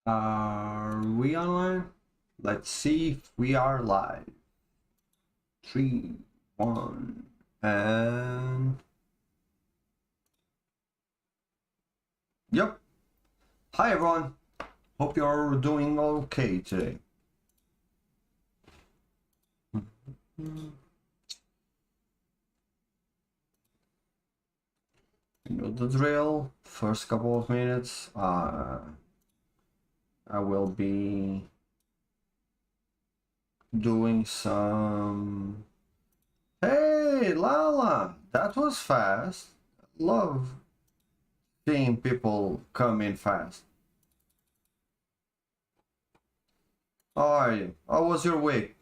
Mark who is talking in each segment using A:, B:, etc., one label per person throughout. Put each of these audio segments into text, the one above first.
A: Are we online? Let's see if we are live. 3, 1, and... Yep. Hi everyone. Hope you're doing okay today. You know the drill. First couple of minutes, I will be doing some... Hey, Lala! That was fast. Love seeing people come in fast. How are you? How was your week?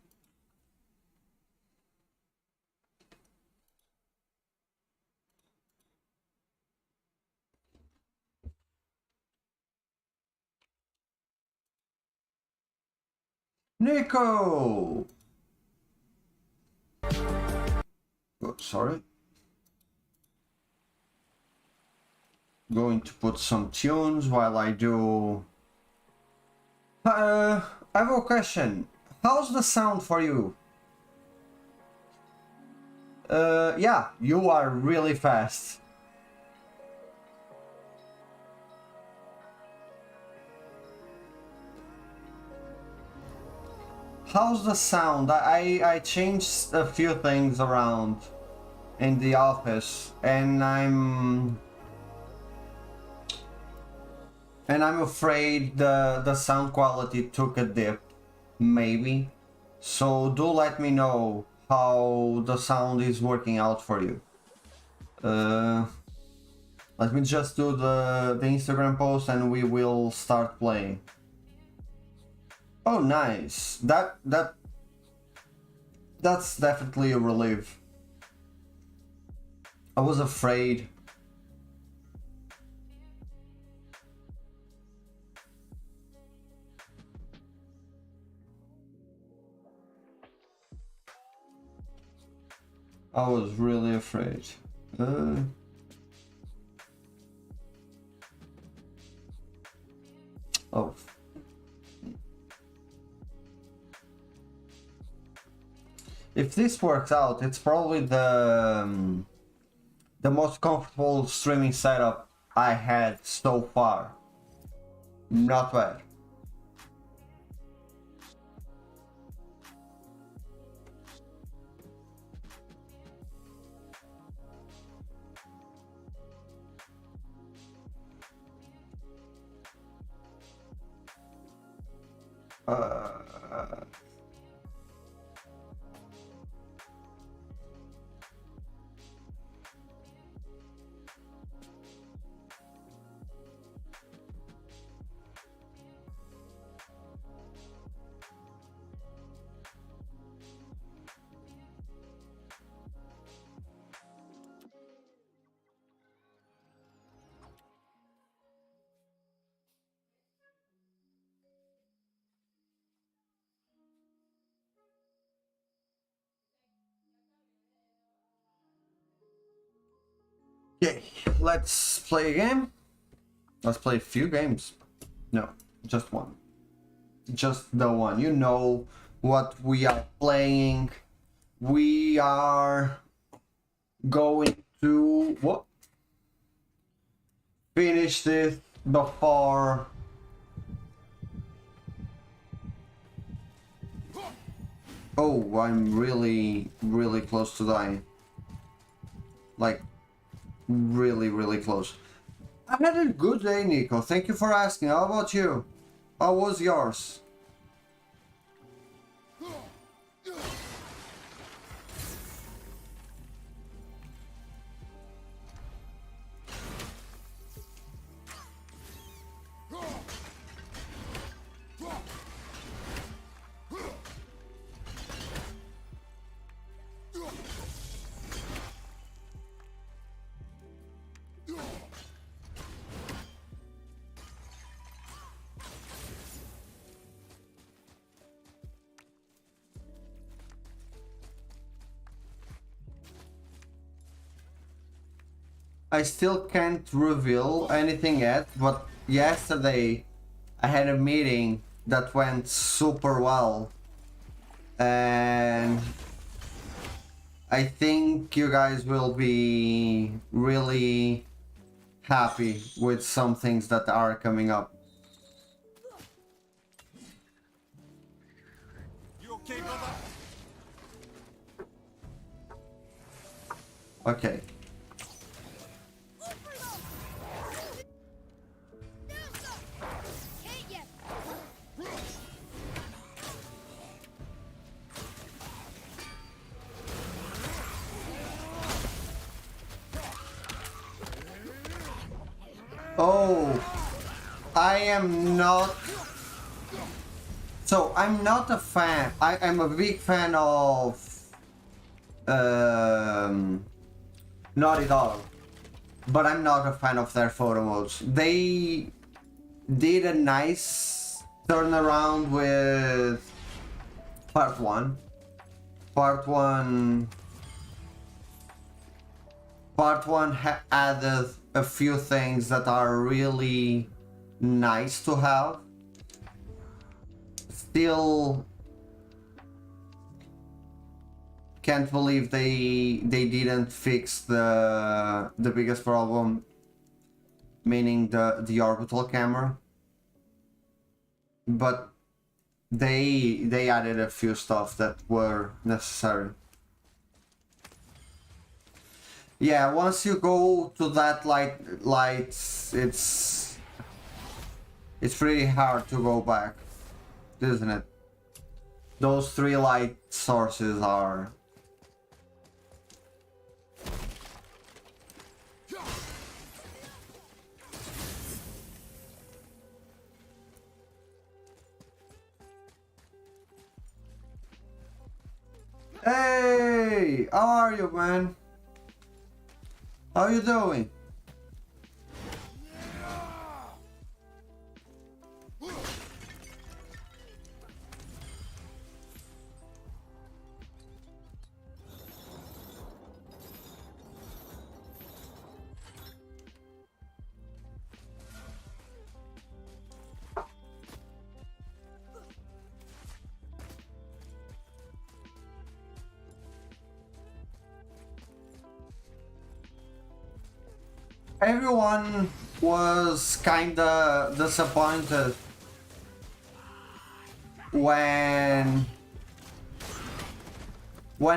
A: Nico! Oh, sorry. Going to put some tunes while I do... I have a question. How's the sound for you? Yeah, you are really fast. How's the sound? I changed a few things around in the office, and I'm afraid the sound quality took a dip, maybe. So do let me know how the sound is working out for you. Let me just do the Instagram post and we will start playing. Oh, nice. That's definitely a relief. I was afraid. I was really afraid. Oh. If this works out, it's probably the most comfortable streaming setup I had so far. Not bad. Okay, let's play a game. Let's play a few games. No, just one. Just the one. You know what we are playing. We are going to what? Finish this before. Oh, I'm really close to dying. Like, really close. I had a good day, Nico. Thank you for asking. How about you? How was yours? I still can't reveal anything yet, but yesterday I had a meeting that went super well, and I think you guys will be really happy with some things that are coming up.
B: You okay, brother?
A: Okay. Oh, I am not. So I'm not a fan. I am a big fan of Naughty Dog, but I'm not a fan of their photo modes. They did a nice turnaround with part one. Part one added a few things that are really nice to have. Still can't believe they didn't fix the biggest problem, meaning the orbital camera. But they added a few stuff that were necessary. Yeah, once you go to that lights, it's pretty hard to go back, isn't it? Those 3 light sources are. Hey, how are you, man? How you doing? Everyone was kinda disappointed when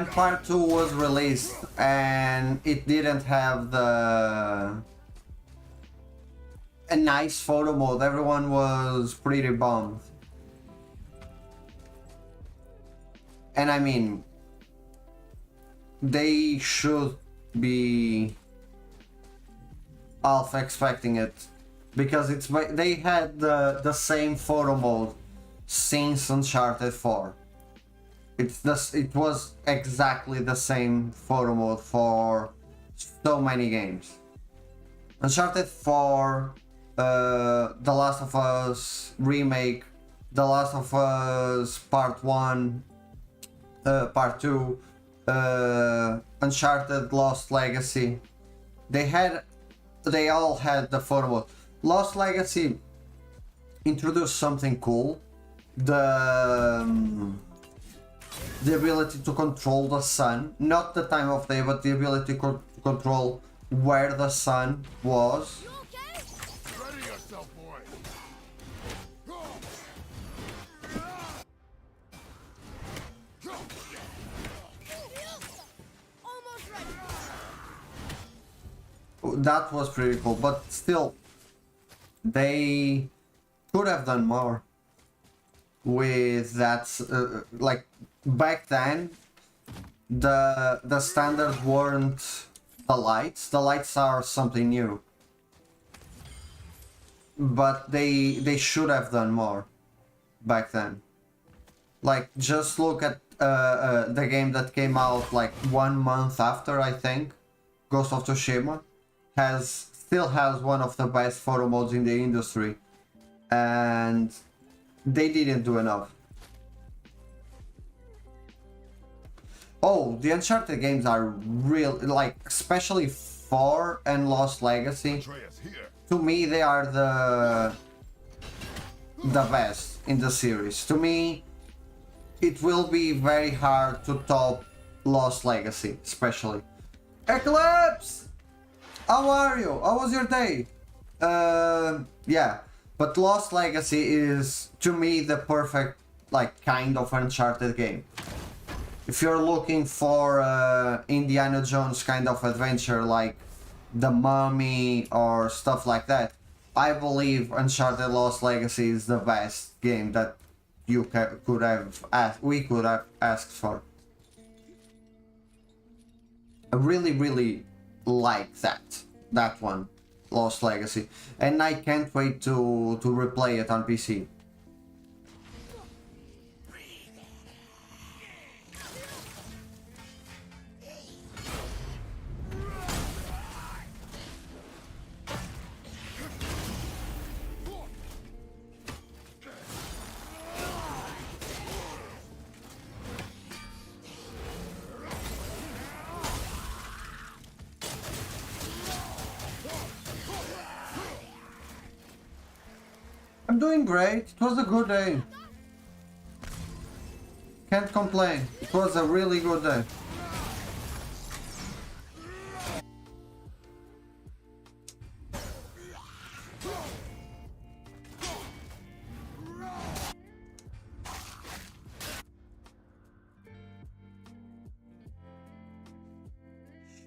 A: part 2 was released and it didn't have a nice photo mode. Everyone was pretty bummed. And I mean, they should be half expecting it, because they had the same photo mode since Uncharted 4. It was exactly the same photo mode for so many games. Uncharted 4, The Last of Us Remake, The Last of Us Part 1, Part 2, Uncharted Lost Legacy. They all had the photo mode. Lost Legacy introduced something cool. The ability to control the sun, not the time of day, but the ability to control where the sun was.
B: Ready yourself, boy.
A: That was pretty cool, but still, they could have done more with that. Like back then, the standard weren't the lights. The lights are something new, but they should have done more back then. Like, just look at the game that came out like 1 month after, I think, Ghost of Tsushima. Still has one of the best photo modes in the industry, and they didn't do enough. Oh, the Uncharted games are real, like, especially 4 and Lost Legacy.
B: Atreus, here.
A: To me, they are the best in the series. To me, it will be very hard to top Lost Legacy, especially. Eclipse! How are you? How was your day? Yeah, but Lost Legacy is, to me, the perfect, like, kind of Uncharted game. If you're looking for Indiana Jones kind of adventure, like The Mummy or stuff like that, I believe Uncharted Lost Legacy is the best game that you could have asked, we could have asked for. I really like that one, Lost Legacy, and I can't wait to replay it on PC. I'm doing great. It was a good day. Can't complain. It was a really good day.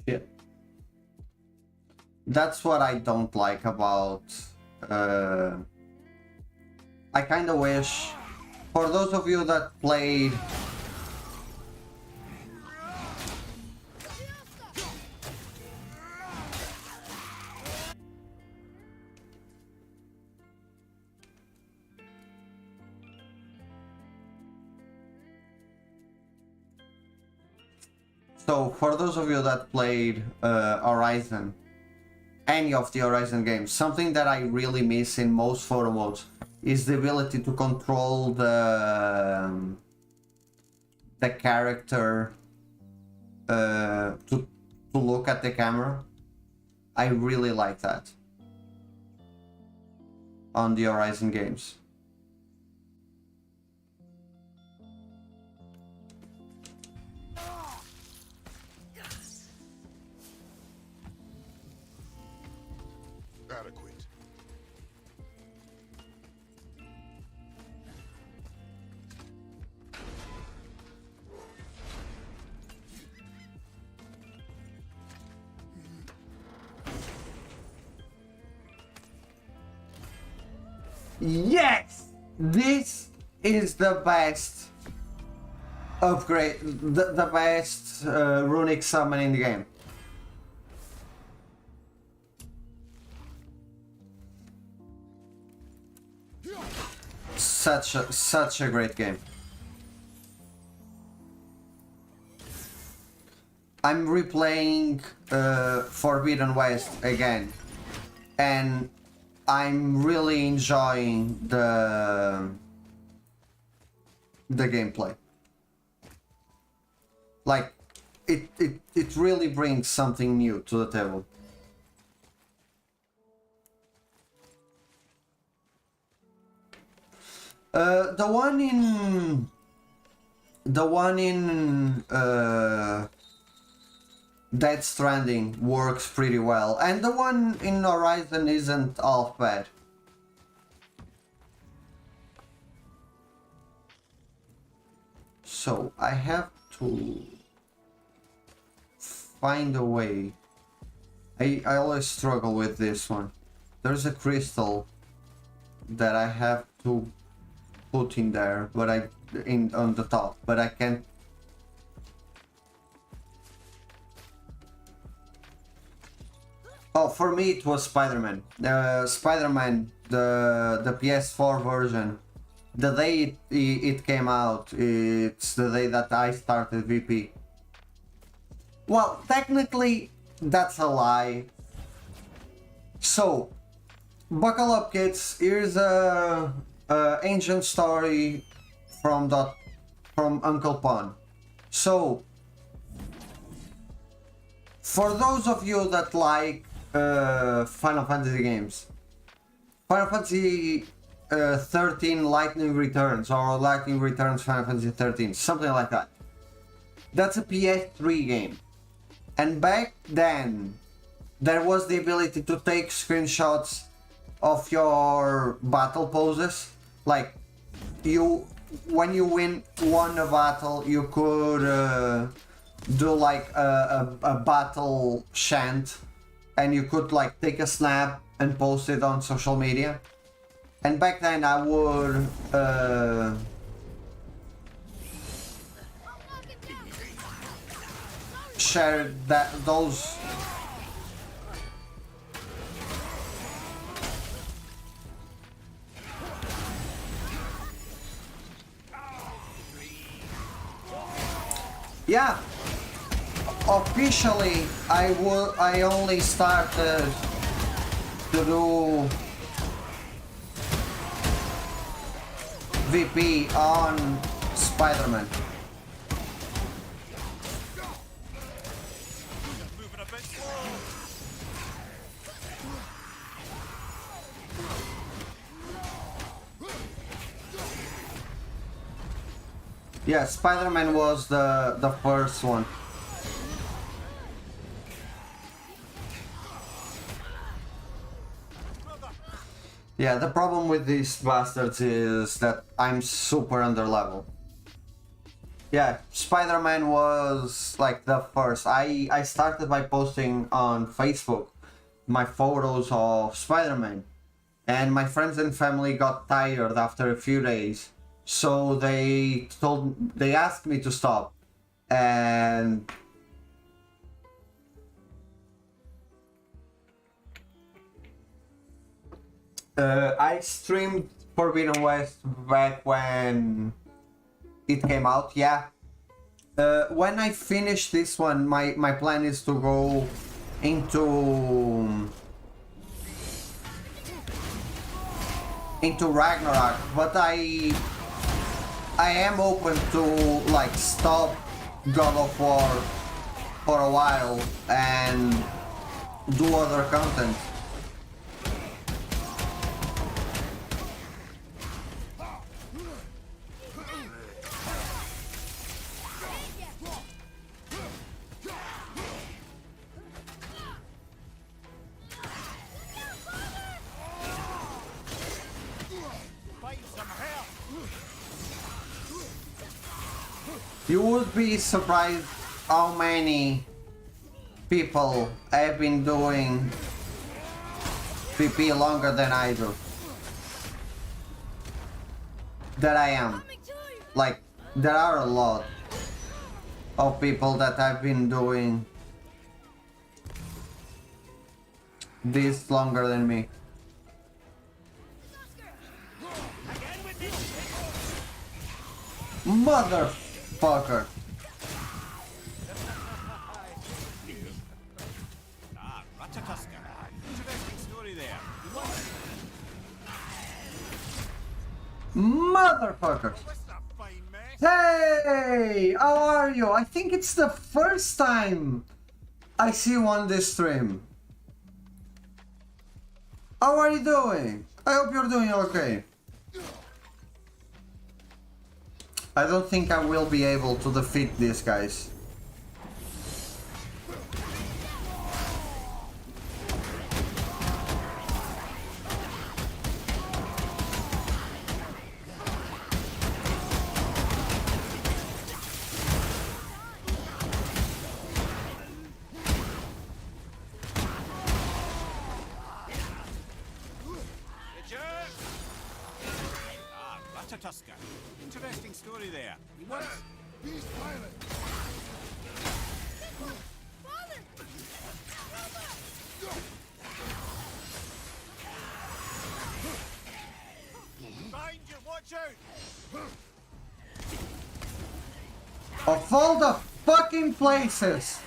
A: Shit. That's what I don't like about I kind of wish, for those of you that played for those of you that played Horizon, any of the Horizon games, something that I really miss in most photo modes is the ability to control the character to look at the camera. I really like that on the Horizon games.
B: Adequate.
A: Yes! This is the best upgrade, the best runic summon in the game. Such a great game. I'm replaying Forbidden West again, and I'm really enjoying the gameplay. Like, it really brings something new to the table. The one in Dead Stranding works pretty well, and the one in Horizon isn't half bad. So I have to find a way. I always struggle with this one. There's a crystal that I have to put in there, but on the top, but I can't. Oh, for me it was Spider-Man. Spider-Man, the PS4 version. The day it came out, it's the day that I started VP. Well, technically, that's a lie. So, buckle up, kids. Here's a ancient story from Uncle Pon. So, for those of you that like Final Fantasy games, Final Fantasy 13 Lightning Returns or Lightning Returns Final Fantasy 13, something like that. That's a PS3 game. And back then, there was the ability to take screenshots of your battle poses. Like, when you won a battle, you could do like a battle chant, and you could like take a snap and post it on social media. And back then I would share those. Yeah, officially I only started to do VP on Spider-Man.
B: Moving a bit slow.
A: Yeah, Spider-Man was the first one. Yeah, the problem with these bastards is that I'm super under level. Yeah, Spider-Man was like the first. I started by posting on Facebook my photos of Spider-Man, and my friends and family got tired after a few days, so they asked me to stop. And I streamed Forbidden West back when it came out, yeah. When I finish this one, my plan is to go into Ragnarok, but I am open to like stop God of War for a while and do other content. You would be surprised how many people have been doing PP longer than I do. That I am. Like, there are a lot of people that have been doing this longer than me. Motherfucker!
B: Interesting story there.
A: Motherfucker!
B: What's that fine mess?
A: Hey! How are you? I think it's the first time I see you on this stream. How are you doing? I hope you're doing okay. I don't think I will be able to defeat these guys.
B: Tusker. Interesting story there. He once...
C: Beast pilot!
B: Behind you, watch out!
A: Of all the fucking places!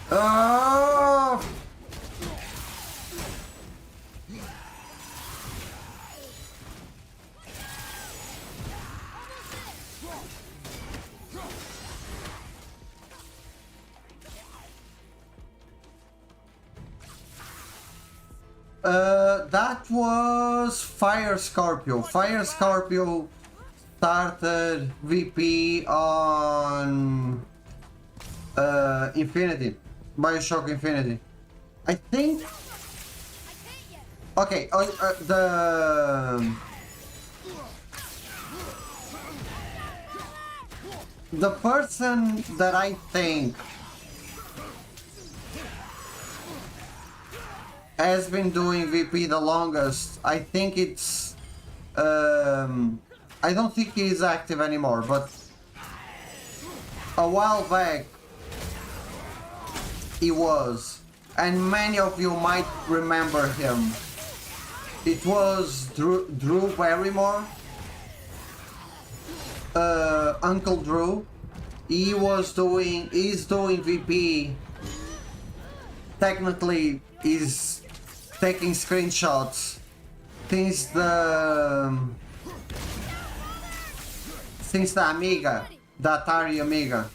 A: Oh! That was Fire Scorpio. Fire Scorpio started VP on Infinity, Bioshock Infinity. I think. Okay, the person that I think has been doing VP the longest, I think it's I don't think he's active anymore, but a while back he was, and many of you might remember him. It was Drew Barrymore, Uncle Drew. He's doing VP. Technically, he's taking screenshots since the Amiga, the Atari Amiga.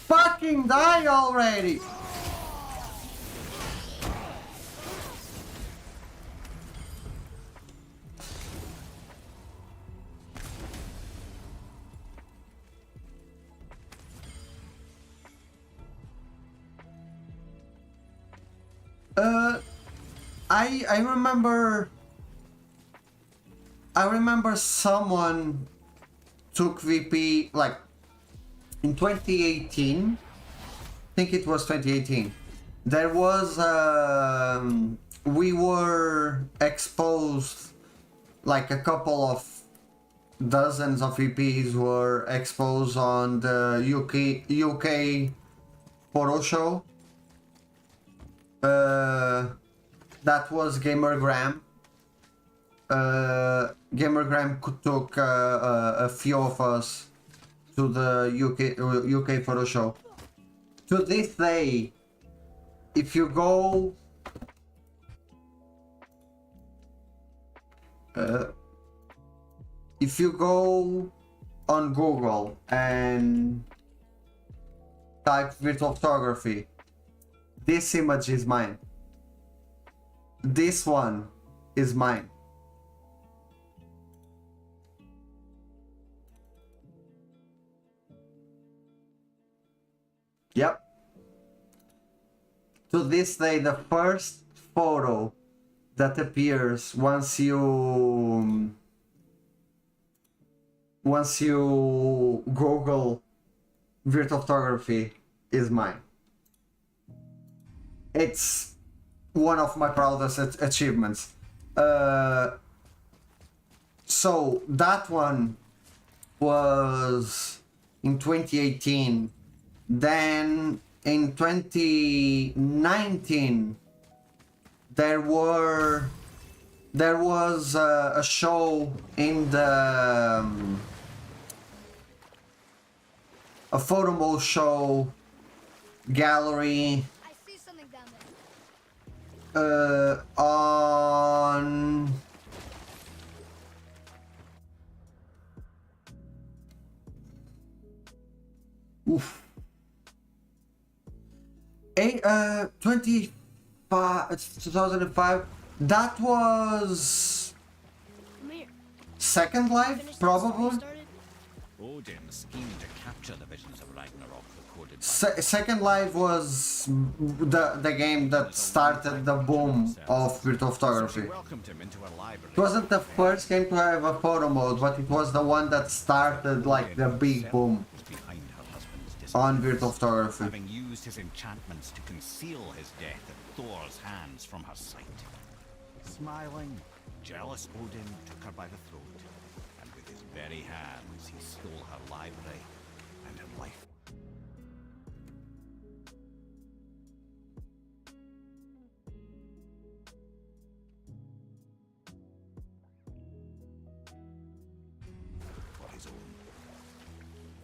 A: Fucking die already! I remember someone took VP like in 2018. I think it was 2018. There was we were exposed, like a couple of dozens of VPs were exposed on the UK photo show. That was Gamergram. Gamergram took a few of us to the UK photo show. To this day, if you go on Google and type virtual photography, this image is mine. This one is mine. Yep. To this day, the first photo that appears once you Google virtual photography is mine. It's one of my proudest achievements. So that one was in 2018. Then in 2019 there was a show in the a photo mode show gallery on oof 2005. That was Second Life, probably.
B: Odin schemed to capture the visions of Ragnarok recorded by
A: Second Life was the game that started the boom of virtual photography.
B: welcomed him into her library.
A: It wasn't the first game to have a photo mode, but it was the one that started like the big boom
B: Behind her husband's
A: on
B: disappearance,
A: virtual photography.
B: having used his enchantments to conceal his death at Thor's hands from her sight. Smiling, Jealous Odin took her by the throat, and with his very hands he stole her library and her life. For his own.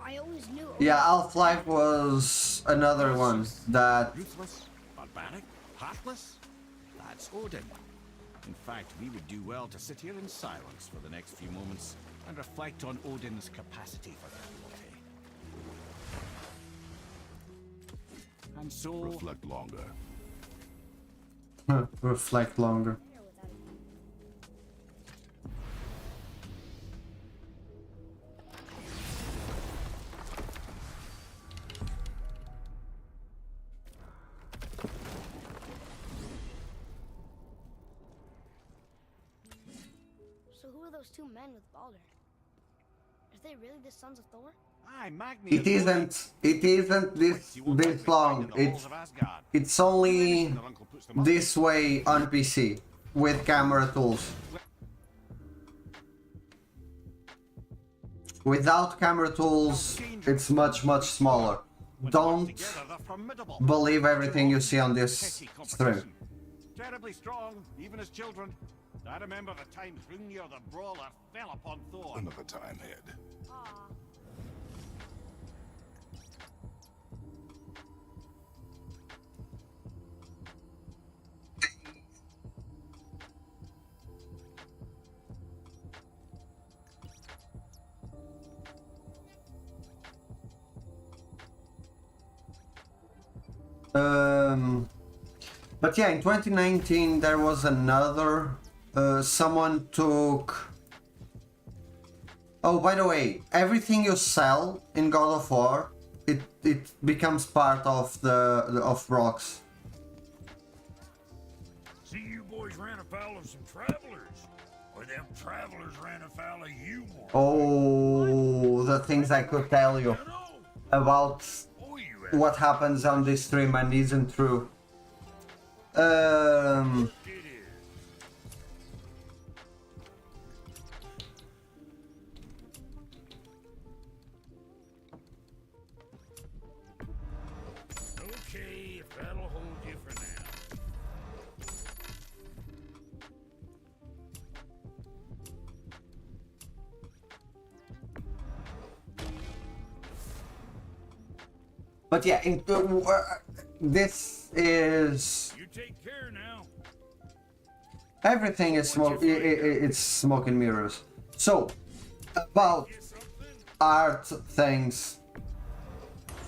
C: I always knew.
A: Yeah, Half-Life was another one that...
B: Ruthless, barbaric, heartless. That's Odin. In fact, we would do well to sit here in silence for the next few moments and reflect on Odin's capacity for cruelty. And so...
D: Reflect longer.
A: reflect longer.
C: So who are those two men with Balder? Are they really the sons of Thor?
B: Aye, Magni
A: It isn't this long. It's only this way on PC with camera tools. Without camera tools, it's much smaller. Don't believe everything you see on this stream.
B: Terribly strong, even as children. I remember the time Hrungnir the Brawler fell upon Thor.
D: Another time, Head.
C: Aw.
A: But yeah, in 2019 there was another. Someone took. Oh, by the way, everything you sell in God of War, it becomes part of of rocks.
E: See, you boys ran afoul of some travelers, or them travelers ran afoul of you boys.
A: Oh, the things I could tell you
E: I know.
A: about
E: Oh, you have
A: what happens on this stream and isn't true.
E: it is. Okay, if that'll hold you for now.
A: But yeah, this is
E: You take care now.
A: everything is smoke. It's smoke and mirrors. So about
E: Get something?
A: art things.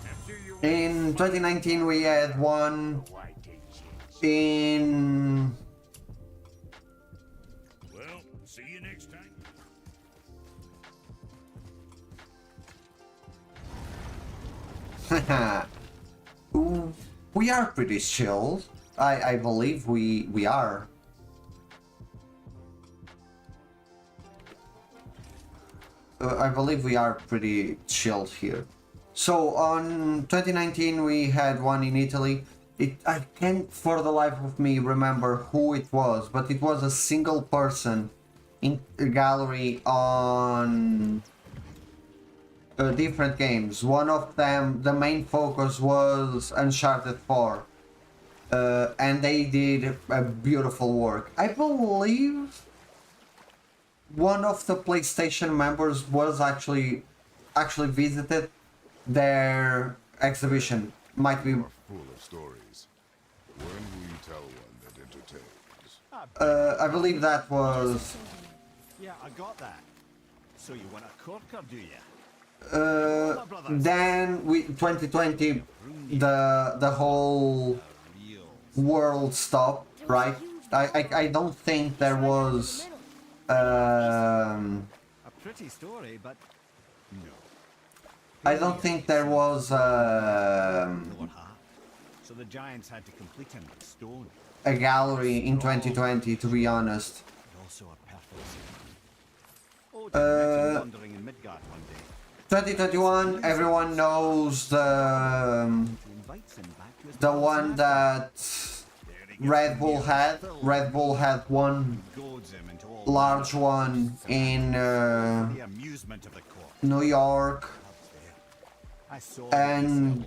E: After you
A: In 2019 we had one.
E: Why did you?
A: In
E: Well, see you next time.
A: we are pretty chill. I believe we are. I believe we are pretty chilled here. So on 2019 we had one in Italy. I can't for the life of me remember who it was, but it was a single person in a gallery on different games. One of them, the main focus was Uncharted 4. And they did a beautiful work. I believe one of the PlayStation members was actually visited their exhibition. Might be.
D: Full of stories. When will you tell one that entertains?
A: I believe that was.
B: Yeah, I got that. So you want a corker, do you?
A: Then we 2020, the whole
B: Real.
A: world stopped, right? I don't think there was.
B: A pretty story, but no.
A: I don't think there was
B: Thor hat. So the giants had to complete him with stone.
A: a gallery in 2020, to be honest.
B: But also a perfect skin. Odin met him wandering in Midgard one day.
A: 2021, everyone knows
B: He invites him back to his
A: the one that
E: There
A: Red Bull had. Red Bull had one large one in New York, and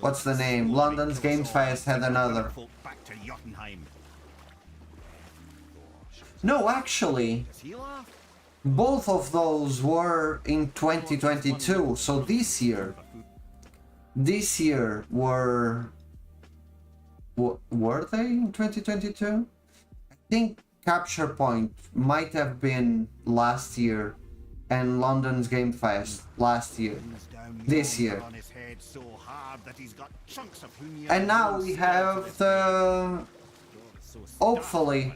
A: what's the name? London's Games Fest had another. No, actually, both of those were in 2022. So this year were they in 2022? I think Capture Point might have been last year, and London's Game Fest last year, this year. And now we have the, hopefully,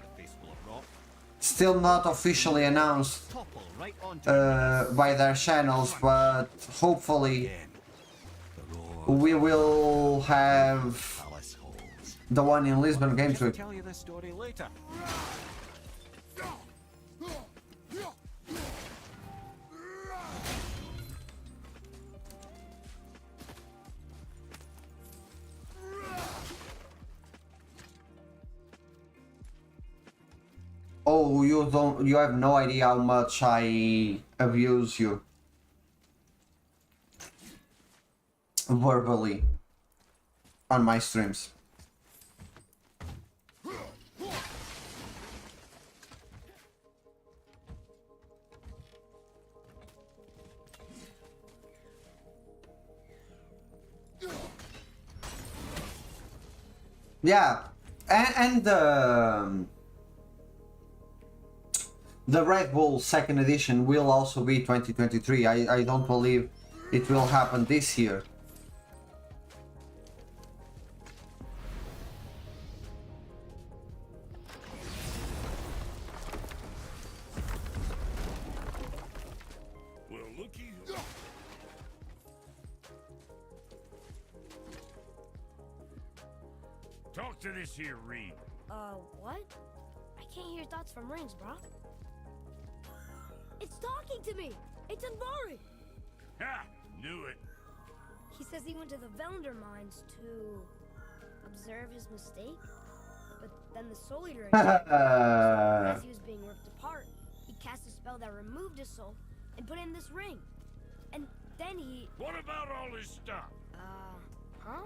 A: still not officially announced by their channels, but hopefully we will have the one in Lisbon Games Week. Oh, you have no idea how much I abuse you verbally on my streams. Yeah, and the Red Bull second edition will also be 2023. I don't believe it will happen this year.
E: Well, looky. Talk to this here Reed.
C: What? I can't hear thoughts from rings, Brock. It's talking to me! It's Anvari!
E: Ha! Knew it.
C: He says he went to the Velander mines to observe his mistake, but then the Soul Eater attacked him. As he was being ripped apart, he cast a spell that removed his soul and put in this ring. And then he...
E: What about all this stuff?
C: Huh?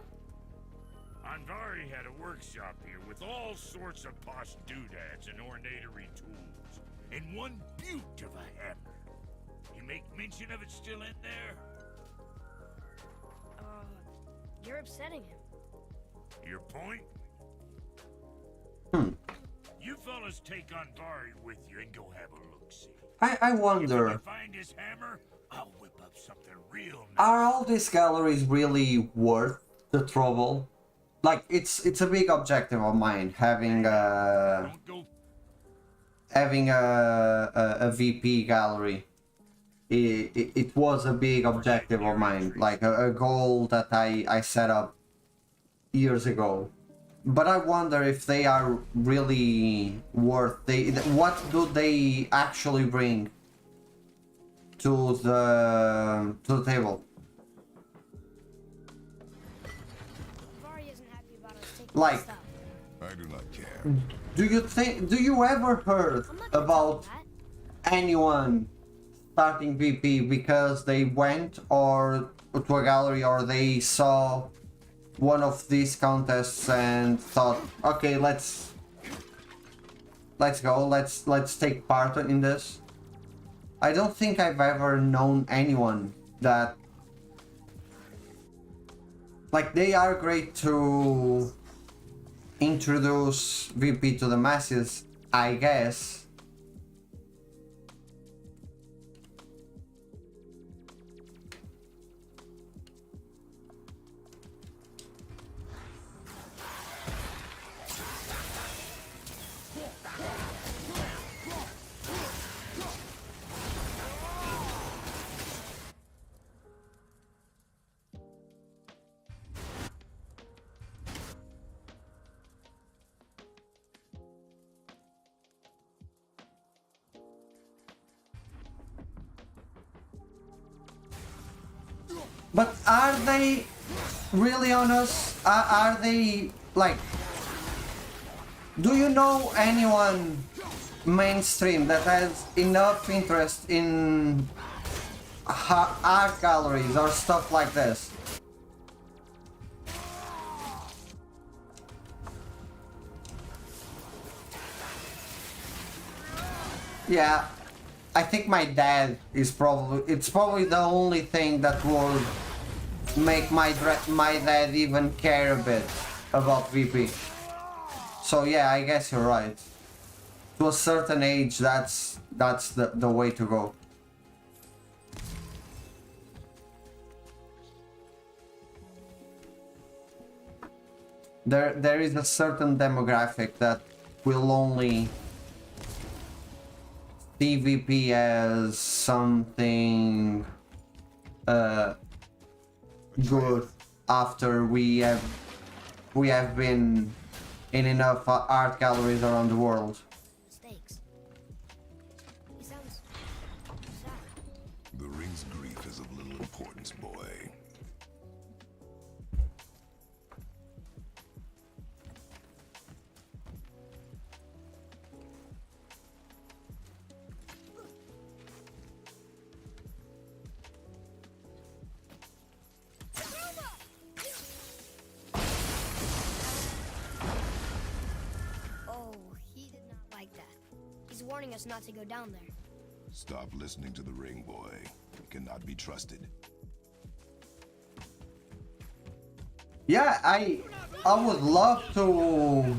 E: Anvari had a workshop here with all sorts of posh doodads and ornatery tools. And one beaut of a hammer. You make mention of it still in there?
C: You're upsetting him.
E: Your point? You fellas take Anvari with you and go have a look-see.
A: I wonder,
E: If I find his hammer, I'll whip up something real nice.
A: are all these galleries really worth the trouble? Like, it's a big objective of mine, having a VP gallery. It was a big objective of mine, like a goal that I set up years ago. But I wonder if they are really worth. What do they actually bring to the table?
C: Anvari isn't happy about us taking
A: Like,
C: his stuff.
D: I do not care.
A: Do you ever heard
C: I'm not gonna
A: about
C: tell him that.
A: anyone starting VP because they went or to a gallery or they saw one of these contests and thought, okay, let's go, let's take part in this? I don't think I've ever known anyone that, like, they are great to introduce VP to the masses, I guess. But are they really on us? Are they like, do you know anyone mainstream that has enough interest in art galleries or stuff like this? Yeah, I think my dad is probably the only thing that would make my dad even care a bit about VP. So yeah, I guess you're right. To a certain age, that's the way to go. There is a certain demographic that will only see VP as something good after we have been in enough art galleries around the world.
C: Mistakes. He sounds sad.
D: The ring's grief is of little importance, boy.
C: Oh, he did not like that. He's warning us not to go down there.
D: Stop listening to the ring, boy. It cannot be trusted.
A: Yeah, I would love to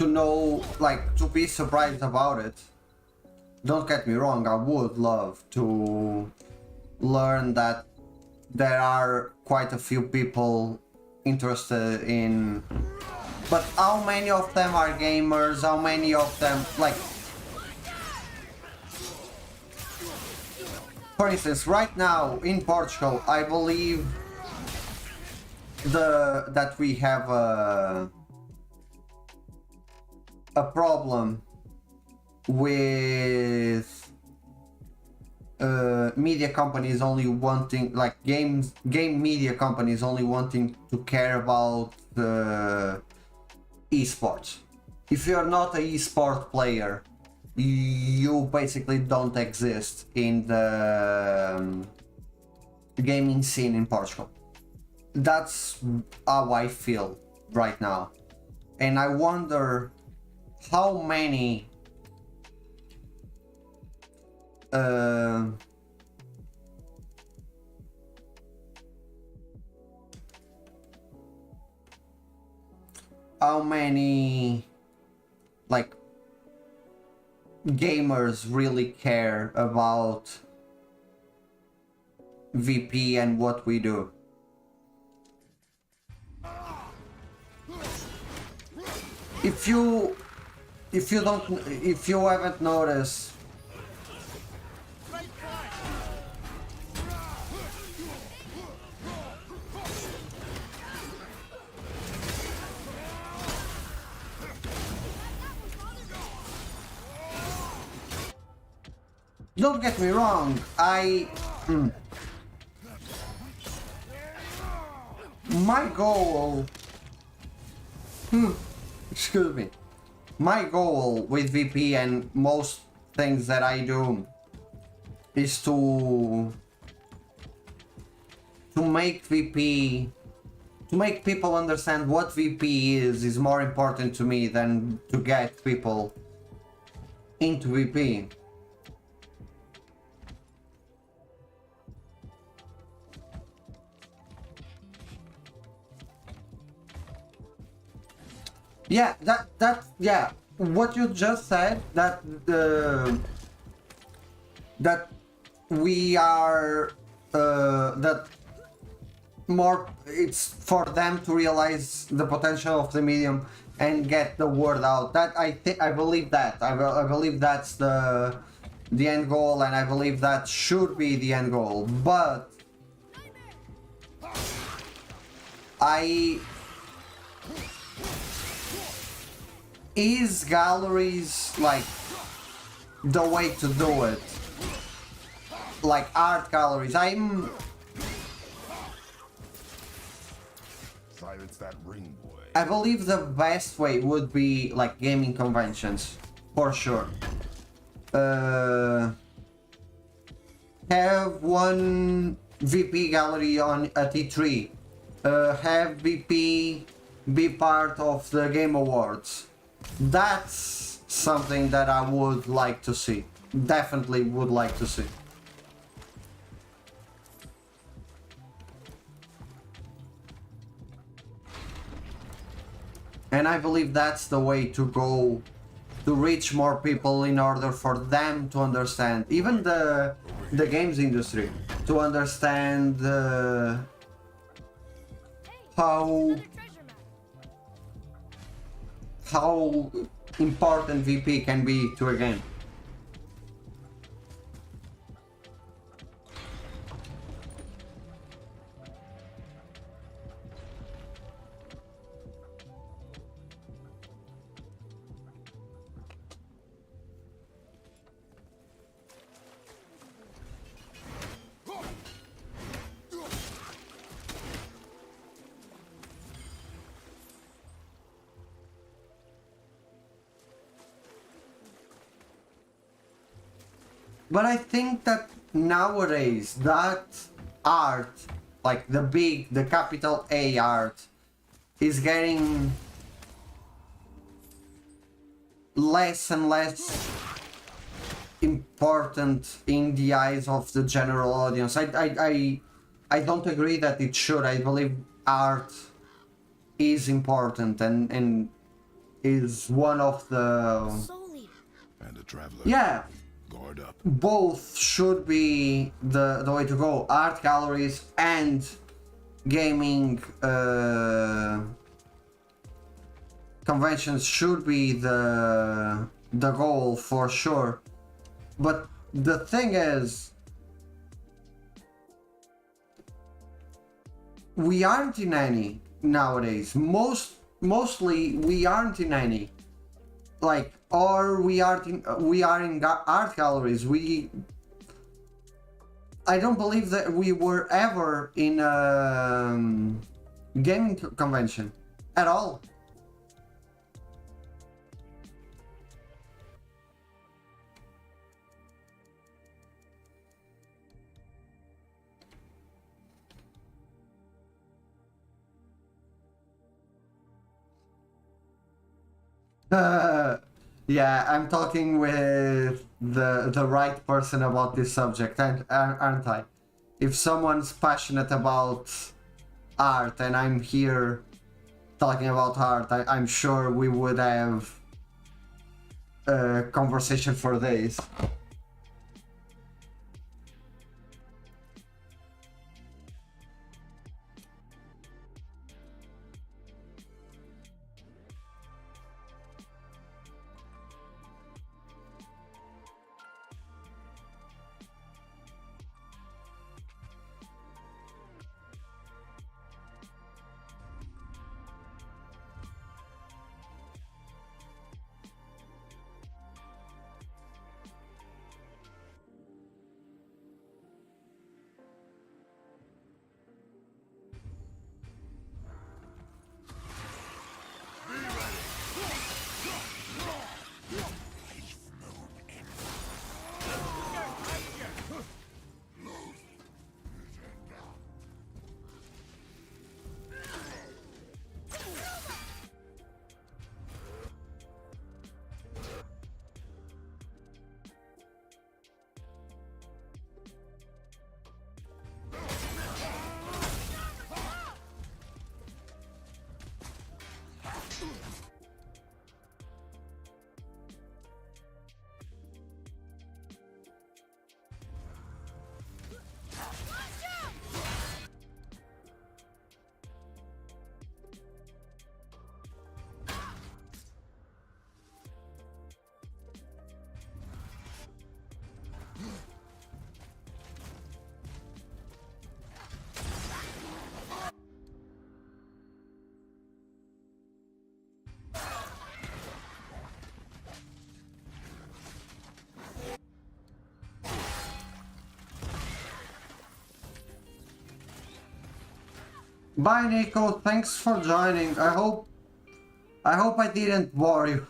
A: know, like, to be surprised about it. Don't get me wrong, I would love to learn that there are quite a few people interested in, but how many of them are gamers? How many of them, like, for instance, right now in Portugal, I believe that we have a problem with media companies only wanting, like, game media companies only wanting to care about esports. If you're not a esport player, you basically don't exist in the gaming scene in Portugal. That's how I feel right now, and I wonder how many like gamers really care about VP and what we do. If you haven't noticed, don't get me wrong, my goal, excuse me, my goal with VP and most things that I do is to make VP, to make people understand what VP is more important to me than to get people into VP. Yeah, yeah, what you just said, that that we are that more, it's for them to realize the potential of the medium and get the word out. That I believe that I believe that's the end goal, and I believe that should be the end goal. But is galleries like the way to do it? Like art galleries?
D: It's that ring boy.
A: I believe the best way would be like gaming conventions, for sure. Have one VP gallery on a T3. Have VP be part of the Game Awards. That's something that I would like to see. Definitely would like to see. And I believe that's the way to go to reach more people in order for them to understand, even the games industry, to understand how
C: Another treasure map.
A: how important VP can be to a game. But I think that nowadays that art, like the capital A art, is getting less and less important in the eyes of the general audience. I don't agree that it should. I believe art is important and is one of the...
C: Soul Eater.
D: And a traveler.
A: Yeah,
D: Guard up.
A: both should be the way to go. Art galleries and gaming conventions should be the goal for sure. But the thing is, we aren't in any nowadays. Mostly we aren't in any. Like, or we are in art galleries. I don't believe that we were ever in a gaming convention at all. Yeah, I'm talking with the right person about this subject, aren't I? If someone's passionate about art and I'm here talking about art, I'm sure we would have a conversation for days. Bye, Nico. Thanks for joining. I hope I didn't bore you.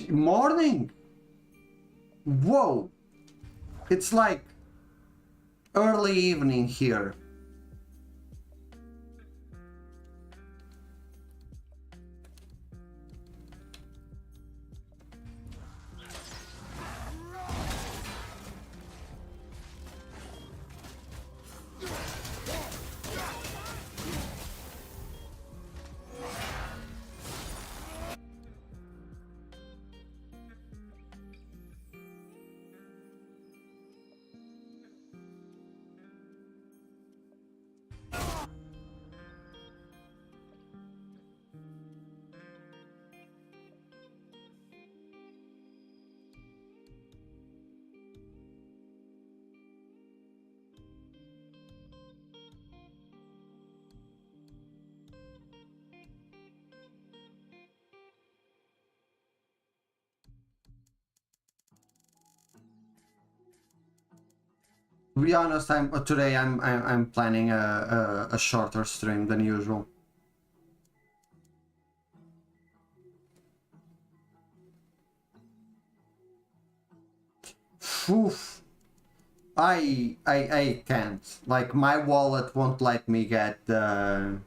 A: Morning? Whoa! It's like early evening here. To be honest, I'm planning a shorter stream than usual. Oof. I can't. Like, my wallet won't let me get the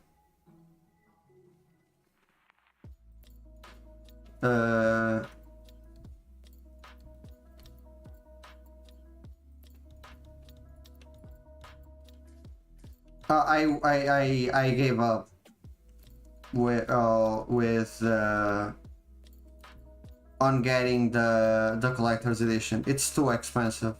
A: I gave up with on getting the collector's edition. It's too expensive.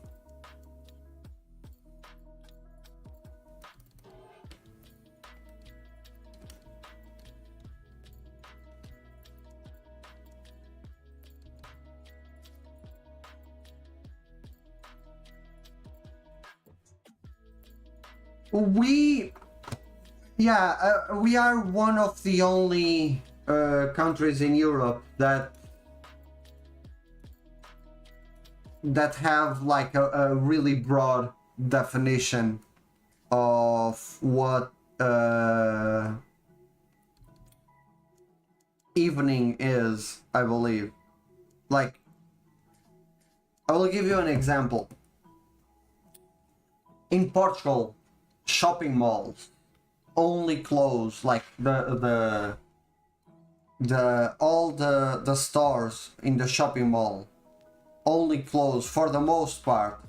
A: We are one of the only countries in Europe that have like a really broad definition of what evening is, I believe. Like, I will give you an example. In Portugal, shopping malls only close, like all the stores in the shopping mall only close for the most part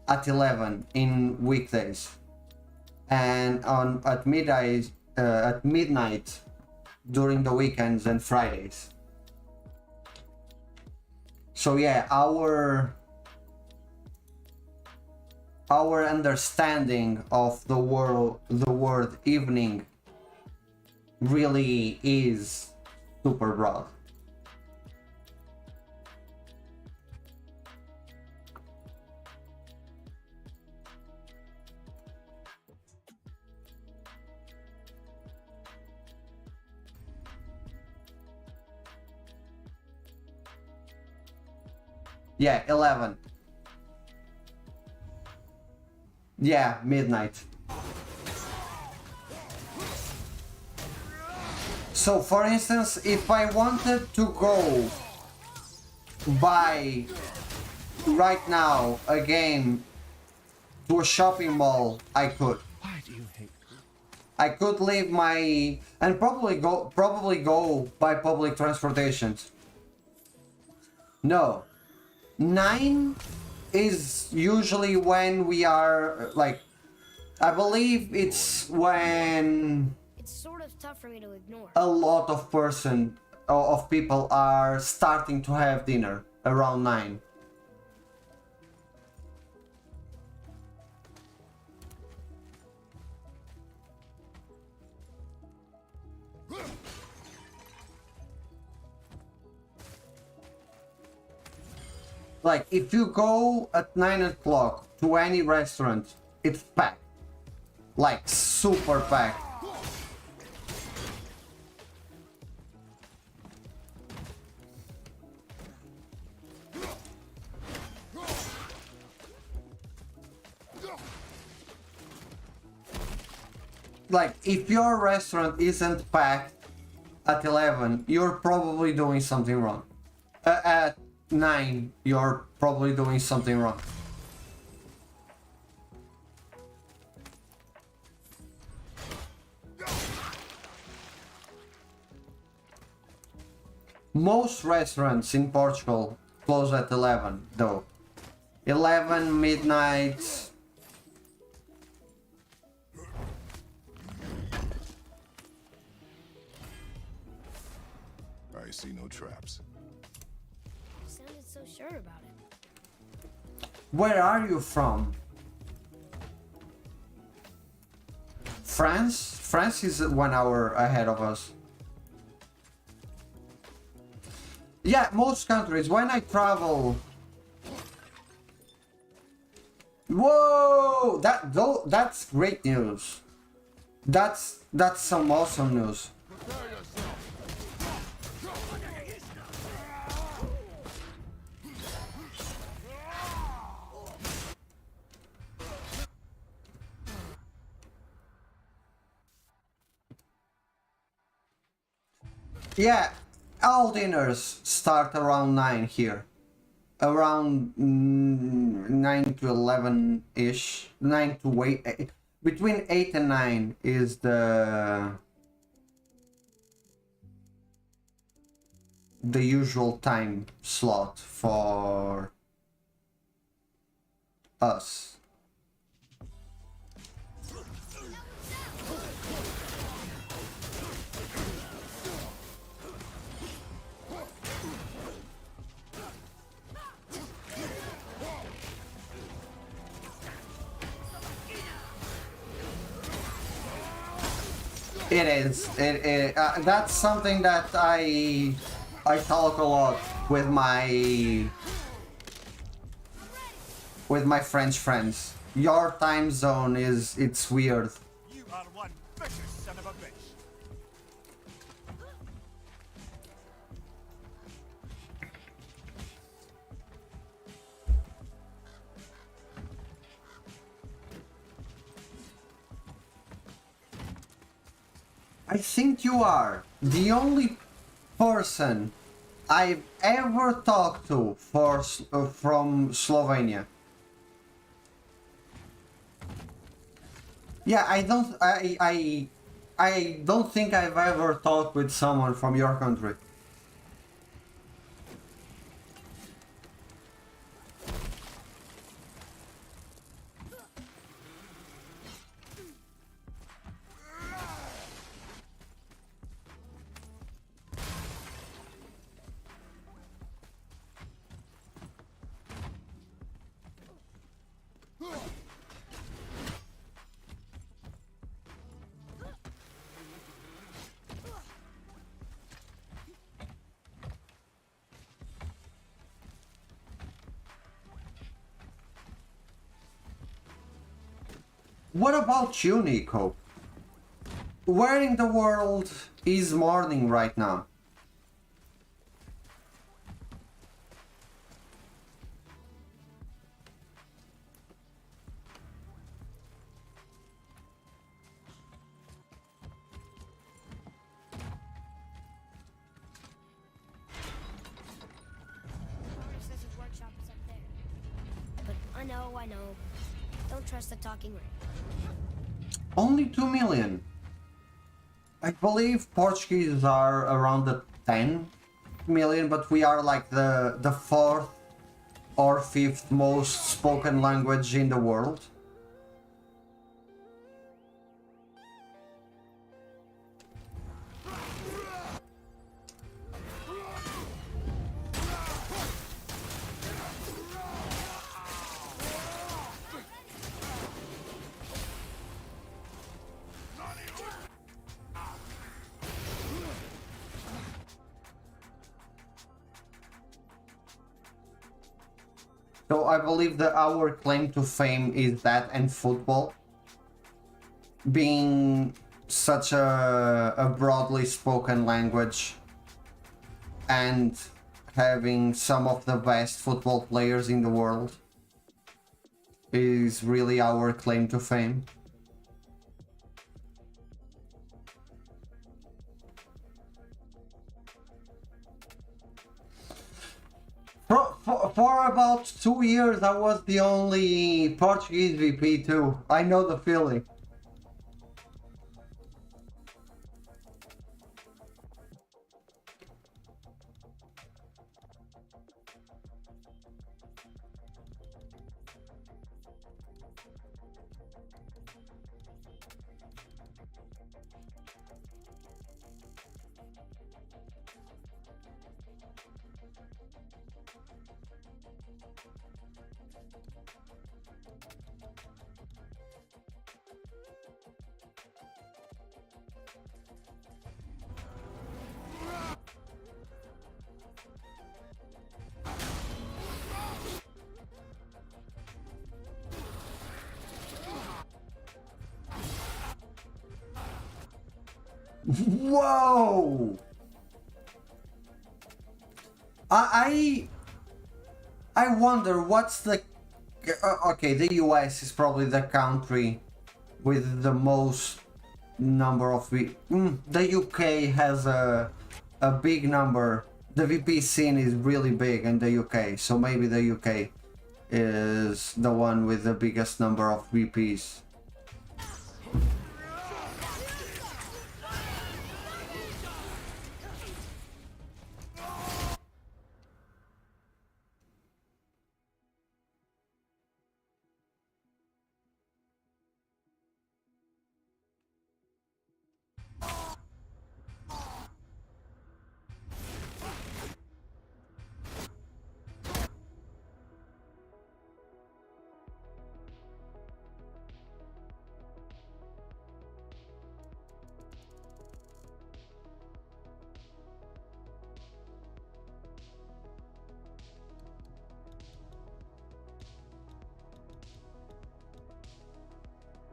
A: at 11 in weekdays, and at midnight during the weekends and Fridays. So yeah, our understanding of the word evening really is super broad. Yeah, 11. Yeah, midnight. So for instance, if I wanted to go buy right now a game to a shopping mall, I could.
B: Why do you hate me?
A: I could leave my and probably go by public transportations. No. 9 is usually when we are like, I believe it's when
C: It's sort of tough for me to ignore.
A: a lot of people are starting to have dinner around 9. Like, if you go at 9 o'clock to any restaurant, it's packed. Like, super packed. Like, if your restaurant isn't packed at 11, you're probably doing something wrong. At 9, you're probably doing something wrong. Most restaurants in Portugal close at 11, though. 11, midnight.
D: I see no traps.
C: You sounded so sure about it.
A: Where are you from? France? France is 1 hour ahead of us. Yeah, most countries. When I travel... Whoa! That's great news. That's some awesome news. Yeah, all dinners start around 9 here. Around 9 to 11-ish. 9 to 8. Between 8 and 9 is the usual time slot for us. It is. That's something that I talk a lot with my French friends. Your time zone it's weird.
B: You are one vicious son of a bitch.
A: I think you are the only person I've ever talked to from Slovenia. Yeah, I don't think I've ever talked with someone from your country. What about you, Nico? Where in the world is morning right now?
C: Father says his workshop is up there. But I know. Don't trust the talking ring.
A: Only 2 million. I believe Portuguese are around the 10 million, but we are like the fourth or fifth most spoken language in the world. So I believe that our claim to fame is that and football. Being such a broadly spoken language and having some of the best football players in the world is really our claim to fame. For about 2 years, I was the only Portuguese VP too. I know the feeling. Whoa! I wonder what's the okay, the US is probably the country with the most number of the UK has a big number. The VP scene is really big in the UK, so maybe the UK is the one with the biggest number of VPs.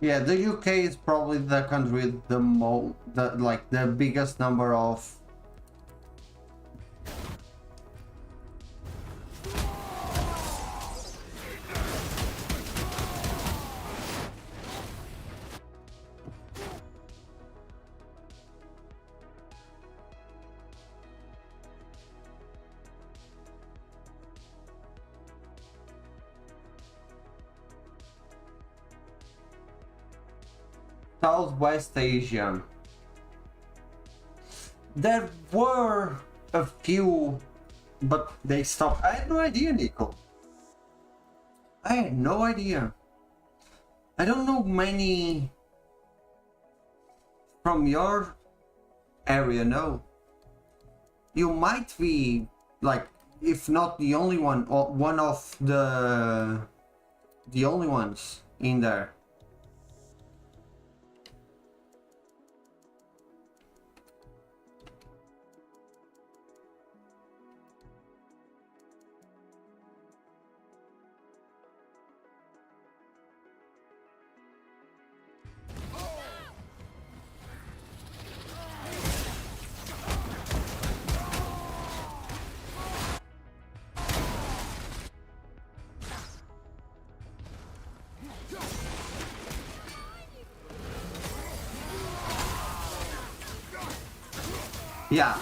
A: Yeah, the UK is probably the country with the biggest number of Southwest Asia. There were a few, but they stopped. I had no idea, Nico. I had no idea. I don't know many from your area, no. You might be, like, if not the only one, or one of the only ones in there. Yeah.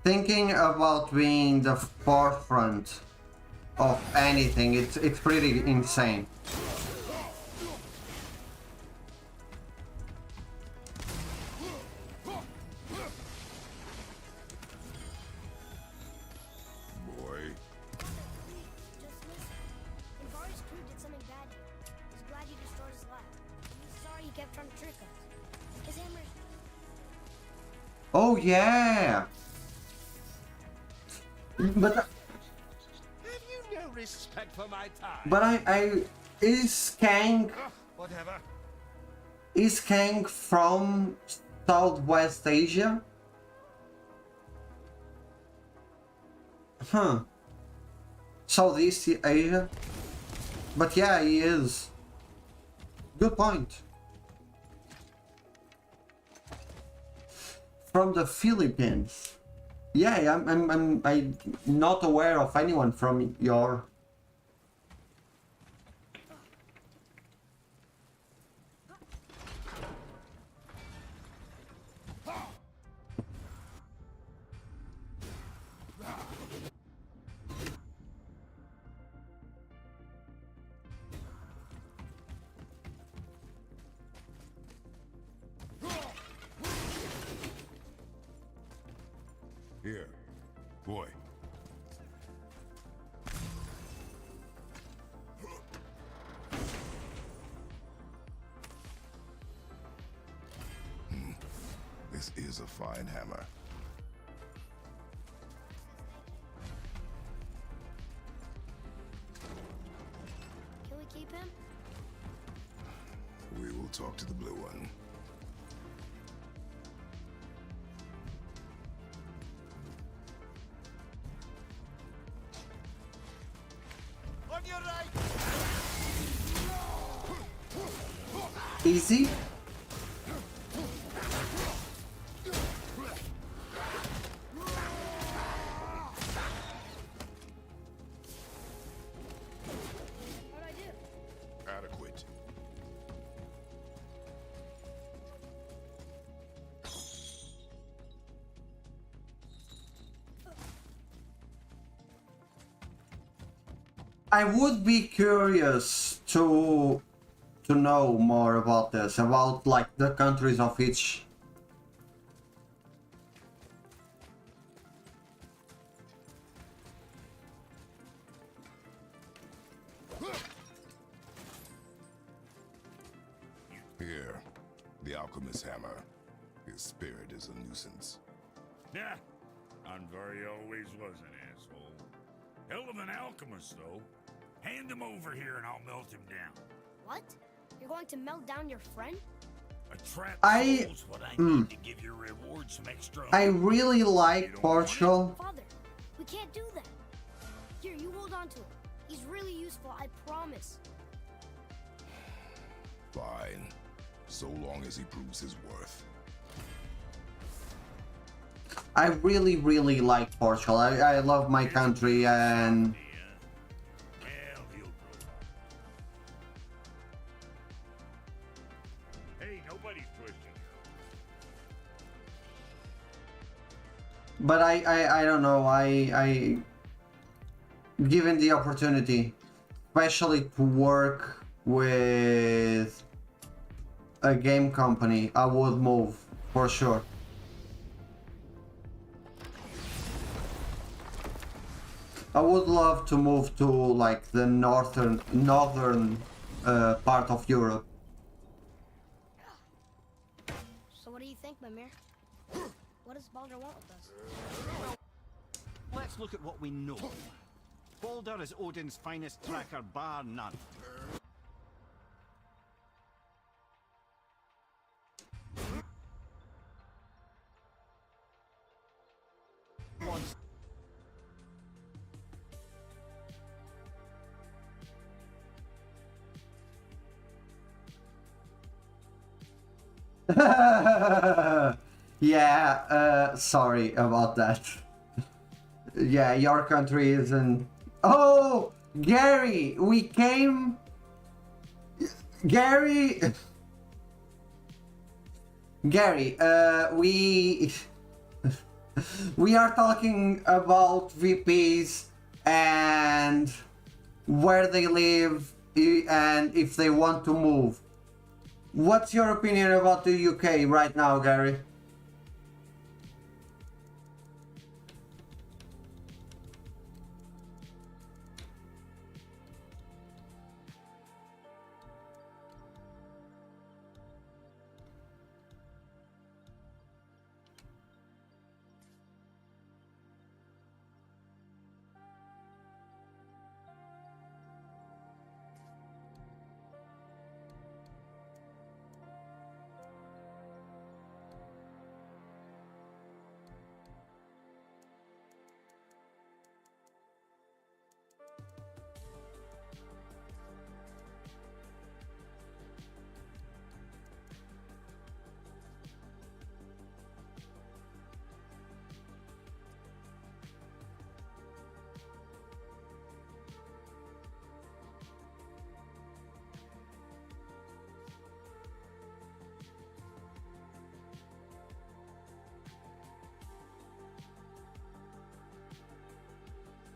A: Thinking about being the forefront of anything, it's pretty insane. Oh yeah. But
B: Have you no respect for my time?
A: but I is Kang
B: Ugh, whatever.
A: from Southwest Asia? Huh. Southeast Asia? But yeah, he is. Good point. From the Philippines. Yeah, I'm not aware of anyone from your.
D: Here, boy. This is a fine hammer.
C: Can we keep him?
D: We will talk to the blue one.
B: On your right!
A: Easy?
C: What'd I do?
D: Adequate.
A: I would be curious to know more about this, about like the countries of each.
D: Here, the alchemist's hammer. His spirit is a nuisance.
E: Nah, Andvari always was an asshole. Hell of an alchemist, though. Hand him over here and I'll melt him down.
C: What? You're going to melt down your friend?
E: A trap
A: I-
E: soul's what I need to give your reward some extra.
A: I really like
E: You don't want it?
A: Portugal.
C: Father, we can't do that. Here, you hold on to him. He's really useful, I promise.
D: Fine. So long as he proves his worth.
A: I really like Portugal. I love my country and
E: Yeah. Well, he'll grow up. Hey, nobody's pushing you.
A: but I don't know. I given the opportunity, especially to work with a game company, I would move for sure. I would love to move to like the northern part of Europe.
C: So what do you think, Mimir? What does Baldur want with us?
B: Let's look at what we know. Baldur is Odin's finest tracker, bar none. Once
A: Yeah, sorry about that. Yeah, your country isn't. Oh, Gary, we came. Gary. Gary, we we are talking about VPs and where they live and if they want to move. What's your opinion about the UK right now, Gary?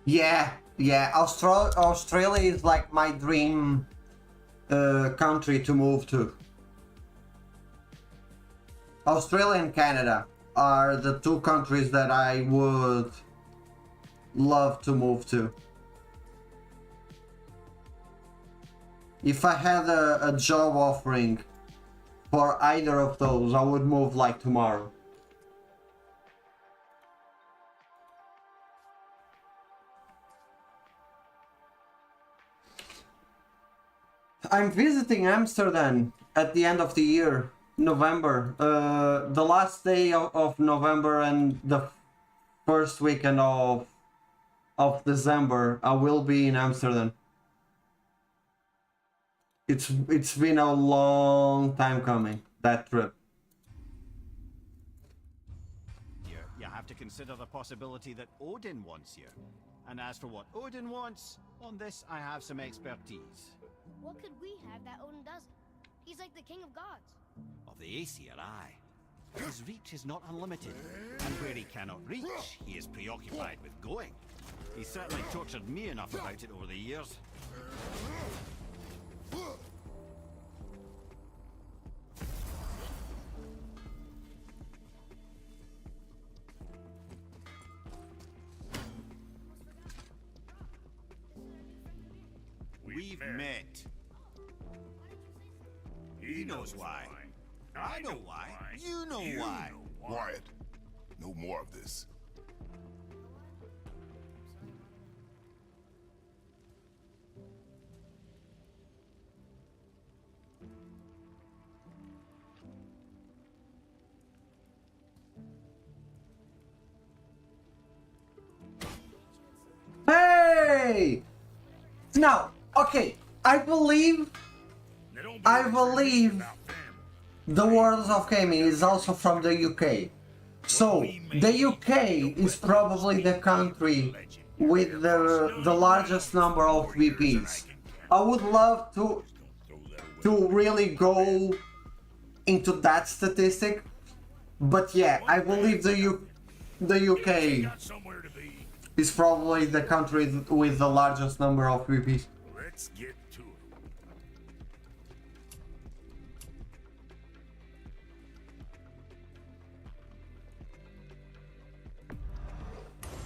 A: Yeah, yeah. Australia is like my dream country to move to. Australia and Canada are the two countries that I would love to move to. If I had a job offering for either of those, I would move like tomorrow. I'm visiting Amsterdam at the end of the year, November. The last day of November and the first weekend of December, I will be in Amsterdam. It's been a long time coming, that trip.
B: You have to consider the possibility that Odin wants you. And as for what Odin wants, on this I have some expertise.
C: What could we have that Odin doesn't? He's like the king of gods.
B: Of the Aesir, aye. His reach is not unlimited, and where he cannot reach, he is preoccupied with going. He's certainly tortured me enough about it over the years. We've met. He knows why. I know why. You know why.
D: Quiet. No more of this.
A: Hey! Now, okay, I believe the Worlds of Gaming is also from the UK. So, the UK is probably the country with the largest number of VPs. I would love to really go into that statistic, but yeah, I believe the UK is probably the country with the largest number of VPs.
E: Let's get to it.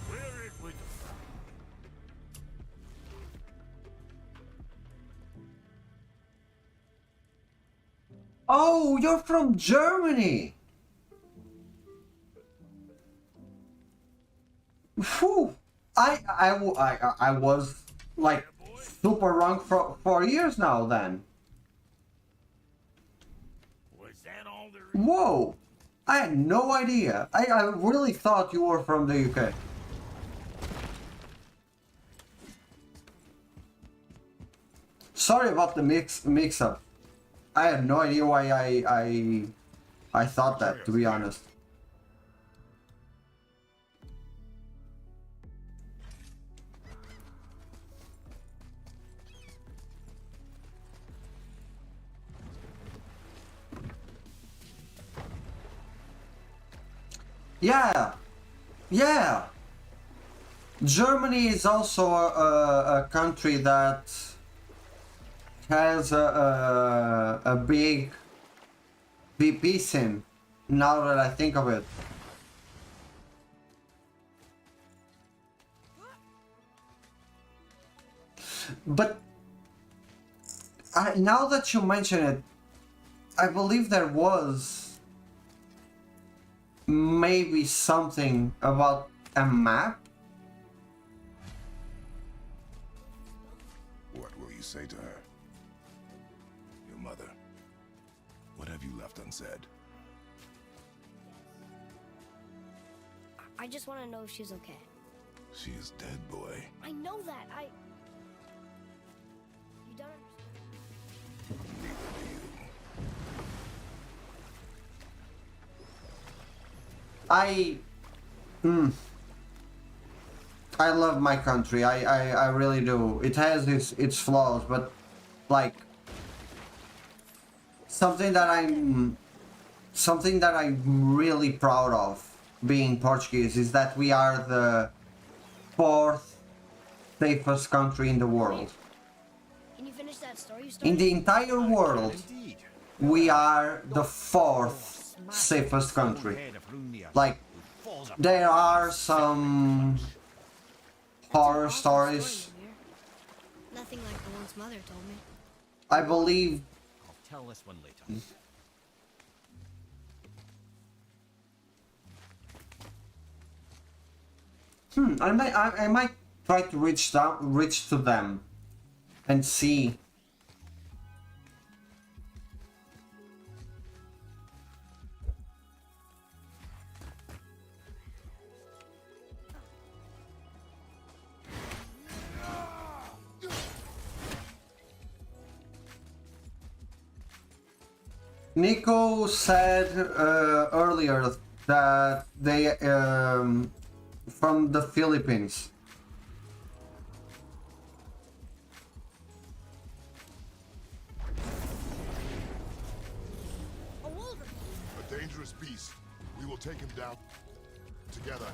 E: Where it would.
A: Oh, you're from Germany! Phew. I was like super wrong for 4 years now then.
E: Was that all there is?
A: Whoa! I had no idea. I really thought you were from the UK. Sorry about the mix up. I had no idea why I thought that, to be honest. Yeah, yeah. Germany is also a country that has a big VP scene, now that I think of it. But now that you mention it, I believe there was maybe something about a map.
D: What will you say to her? Your mother. What have you left unsaid?
C: I just want to know if she's okay.
D: She is dead, boy.
C: I know that. You don't understand.
D: Neither do you.
A: I love my country. I really do. It has its flaws, but like something that I'm really proud of being Portuguese is that we are the fourth safest country in the world.
C: Can you finish that story you started?
A: In the entire world,
B: Indeed.
A: we are the fourth safest country.
B: Head of Runia,
A: Like,
B: who falls apart
A: there are
B: at the
A: some horror
C: Awesome
A: stories.
C: story, Amir. Nothing like the ones Mother told me.
A: I believe.
B: I'll tell this one later.
A: I might try to reach to them, and see. Nico said earlier that they from the Philippines.
C: A wolverine.
D: A dangerous beast. We will take him down together.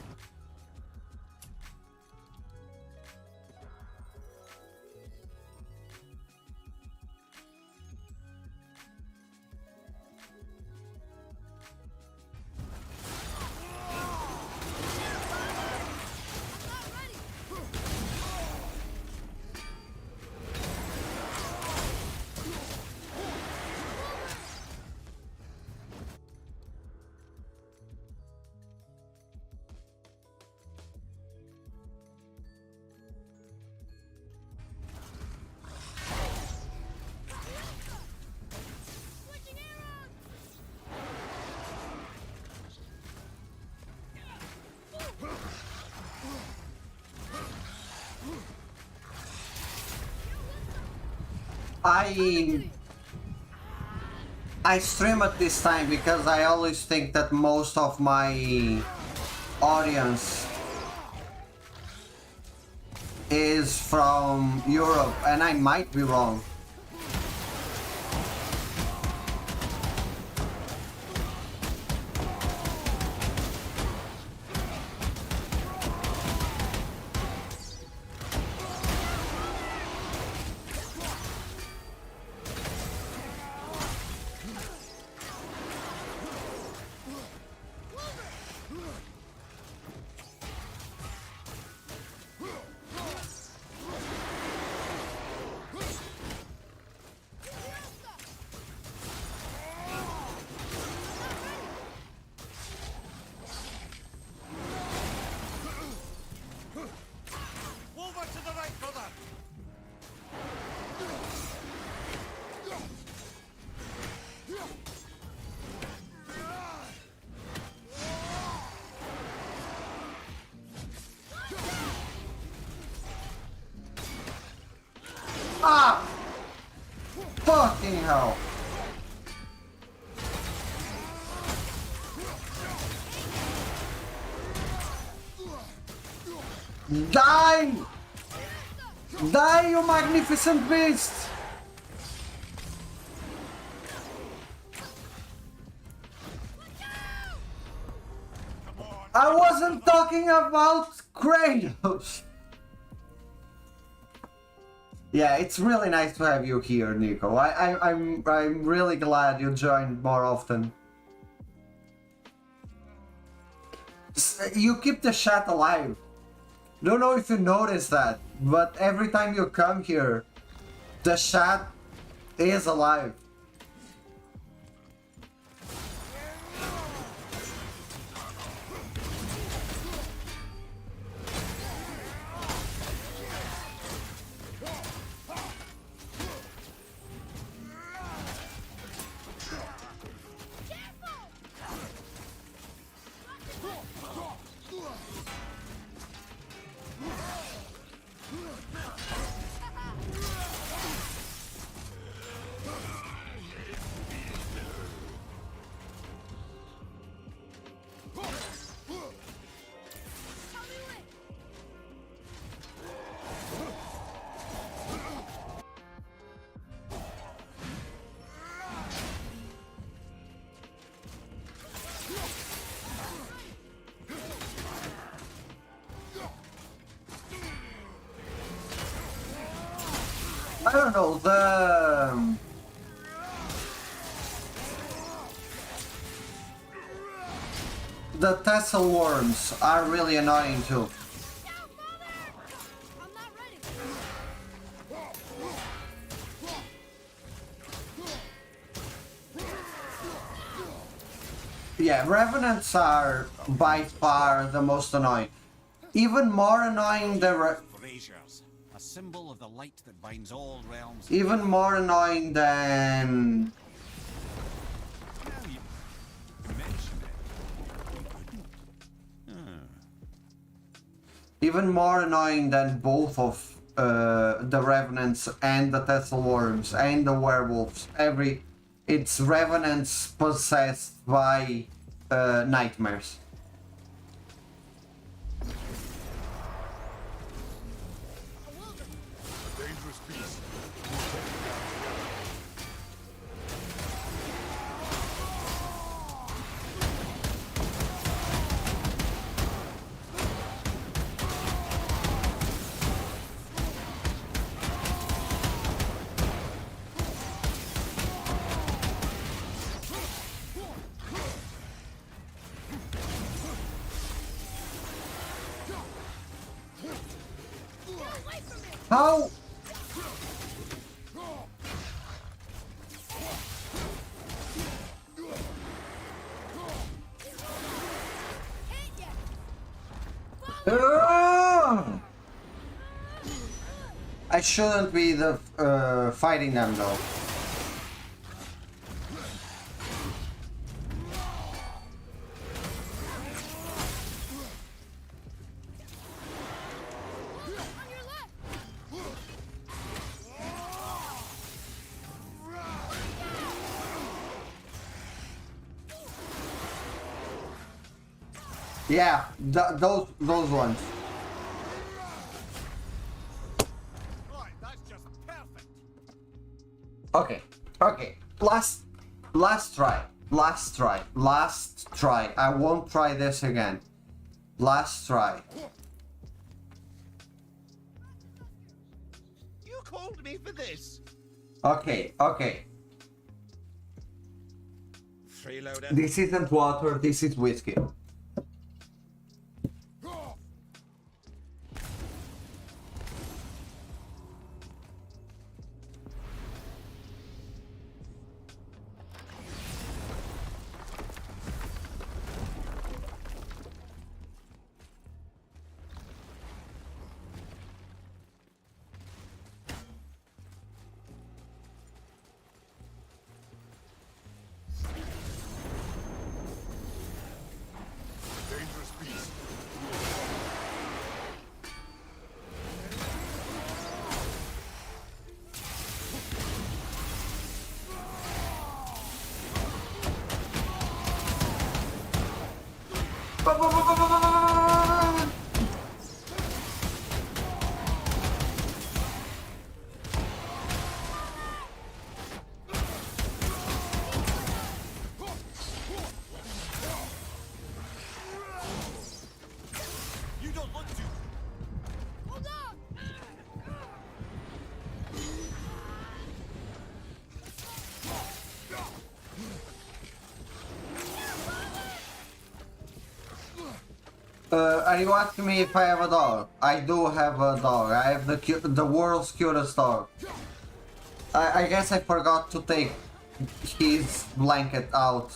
A: I stream at this time because I always think that most of my audience is from Europe, and I might be wrong.
B: Over to the right, brother!
A: Ah! Fucking hell! Die! Die, you magnificent beast! I wasn't talking about Kratos! Yeah, it's really nice to have you here, Nico. I'm really glad you joined more often. You keep the chat alive. Don't know if you noticed that, but every time you come here, the chat is alive. I don't know, the tassel worms are really annoying too.
C: I'm not ready.
A: Yeah, revenants are by far the most annoying. Even more annoying than
B: Braziers, a symbol of the light that binds all realms.
A: even more annoying than
B: Now you mention it.
A: even more annoying than both of the revenants and the tassel worms and the werewolves. It's revenants possessed by nightmares.
D: Dangerous beast.
A: How? Ah! I shouldn't be the fighting them though.
C: On your left.
A: Yeah, those ones.
B: Right, that's just perfect.
A: Okay, okay. Last try. I won't try this again. Last try.
B: You called me for this.
A: Okay, okay.
B: Freeloader.
A: This isn't water, this is whiskey.
D: Dangerous beast.
B: You don't want to.
C: Hold up.
A: Are you asking me if I have a dog? I do have a dog. I have the world's cutest dog. I guess I forgot to take his blanket out.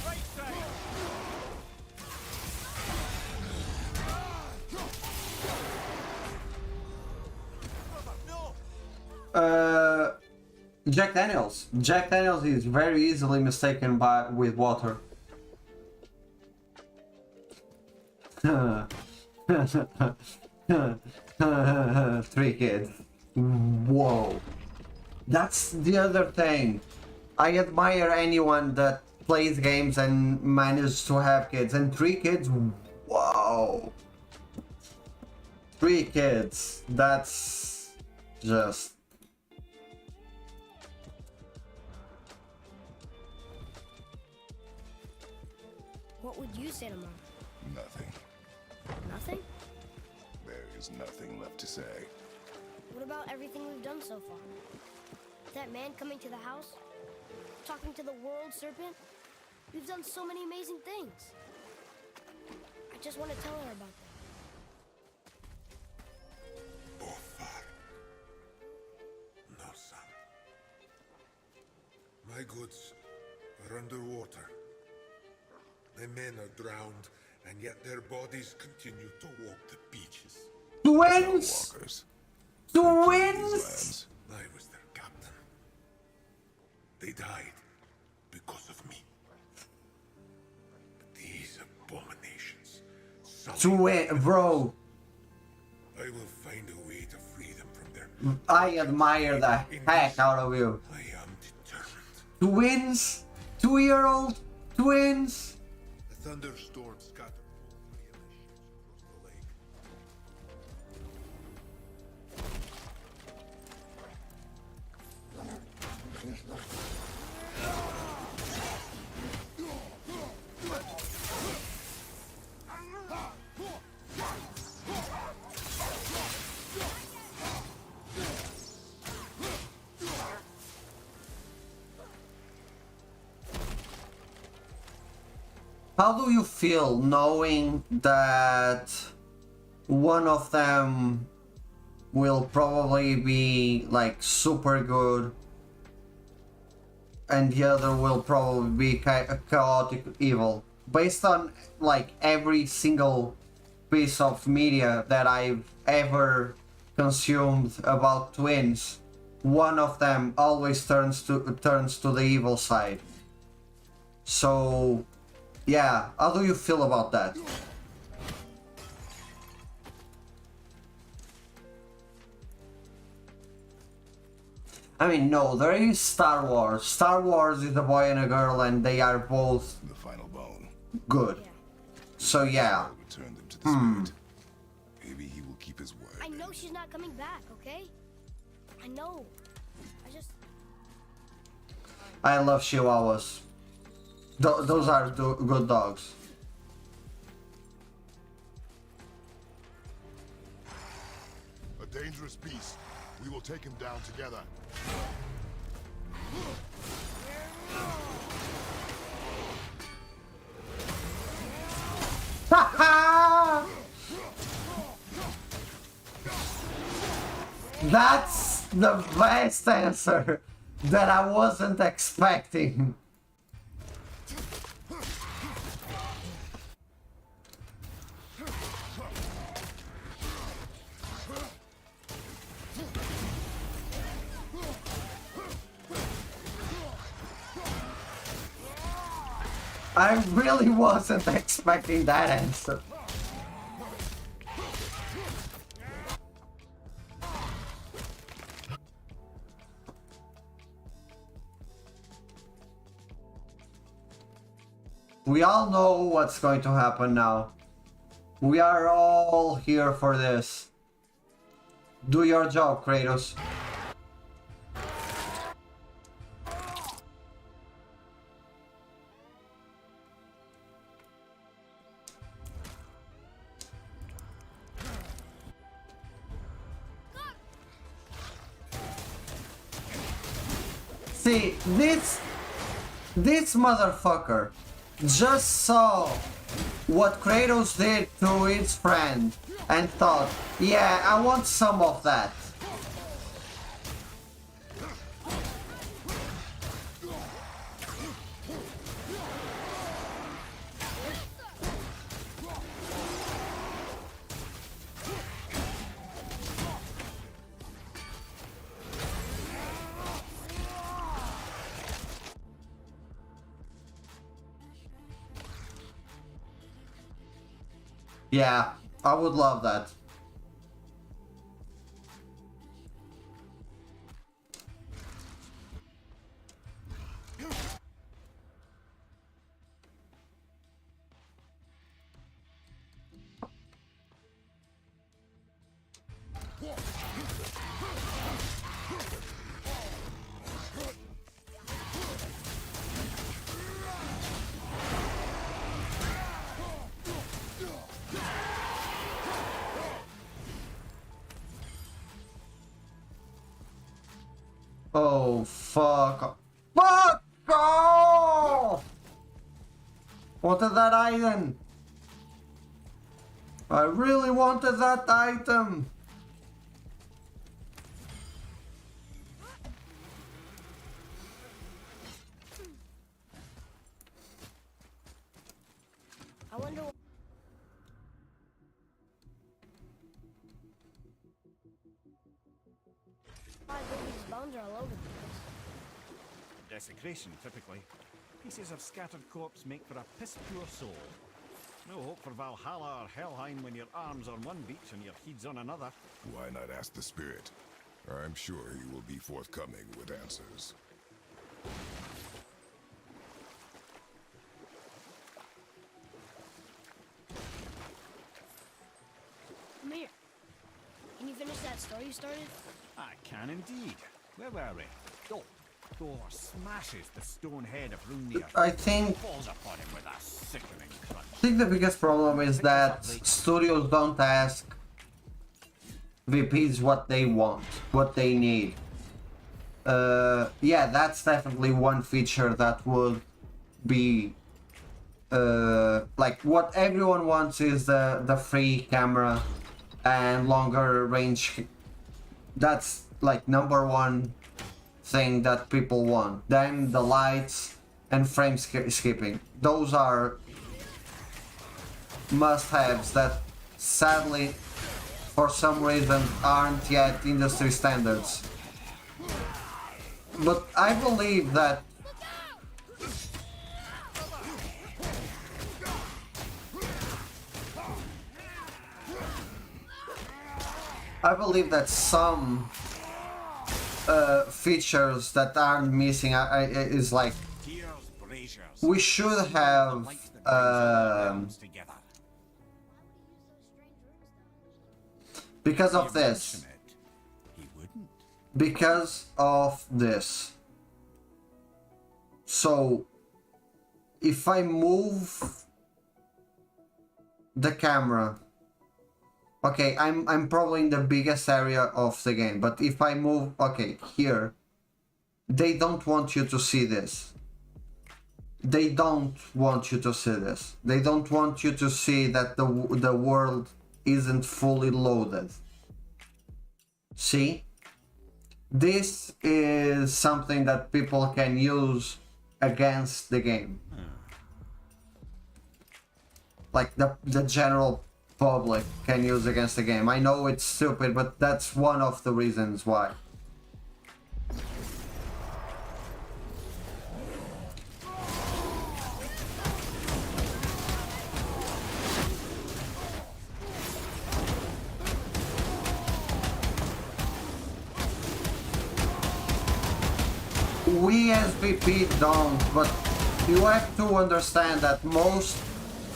B: Right side. No.
A: Jack Daniels. Jack Daniels is very easily mistaken with water. Three kids. Whoa. That's the other thing. I admire anyone that plays games and manages to have kids. And three kids? Whoa. Three kids. That's just...
C: What would you say to Mom?
D: Nothing.
C: Nothing?
D: has nothing left to say.
C: What about everything we've done so far? That man coming to the house? Talking to the world serpent? We've done so many amazing things. I just want to tell her about them.
F: Far. No, son. My goods are underwater. My men are drowned, and yet their bodies continue to walk the beaches.
A: Twins!
D: Walkers.
A: Twins!
F: I was their captain. They died because of me. But these abominations.
A: Bro,
F: I will find a way to free them from their.
A: I admire the heck out of you.
F: I am determined.
A: Twins? 2-year-old twins?
F: The thunderstorm scattered all three of the ships across the lake.
A: How do you feel knowing that one of them will probably be like super good and the other will probably be chaotic evil? Based on like every single piece of media that I've ever consumed about twins, one of them always turns to the evil side. So yeah, how do you feel about that? I mean, no, there is Star Wars. Star Wars is a boy and a girl and they are both
D: The final bone.
A: good.
C: Yeah.
A: So yeah.
D: Return them to the spirit. Maybe he will keep his word.
C: I know she's not coming back, okay? I know.
A: I love Chihuahuas. Those are good dogs.
D: A dangerous beast. We will take him down together.
A: That's the best answer that I wasn't expecting. I really wasn't expecting that answer. We all know what's going to happen now. We are all here for this. Do your job, Kratos. See, this motherfucker just saw what Kratos did to his friend and thought, yeah, I want some of that. Yeah, I would love that. Oh, fuck. Fuck off! Wanted that item. I really wanted that item.
C: I wonder why baby's bones are all over the place.
B: Desecration, typically. Pieces of scattered corpse make for a piss-poor soul. No hope for Valhalla or Helheim when your arm's on one beach and your head's on another.
D: Why not ask the spirit? I'm sure he will be forthcoming with answers.
C: Come here. Can you finish that story you started?
B: I can indeed. Where were we? Oh, Thor smashes the stone head of Hrungnir.
A: I think
B: Falls upon him with a sickening crunch.
A: the biggest problem is that studios don't ask VPs what they want, what they need. Yeah, that's definitely one feature that would be like what everyone wants is the free camera and longer range. That's like number one thing that people want. Then the lights and frame skipping. Those are must-haves that sadly for some reason aren't yet industry standards. But I believe that some features that aren't missing is like
B: Tears, braziers.
A: we should have
B: Together.
A: because of this.
B: Mention it. He wouldn't.
A: Because of this. So if I move the camera, okay, I'm probably in the biggest area of the game, but if I move, okay, here, they don't want you to see this. They don't want you to see this. They don't want you to see that the world isn't fully loaded. See? This is something that people can use against the game. Like the general public can use against the game. I know it's stupid, but that's one of the reasons why. We as VP don't, but you have to understand that most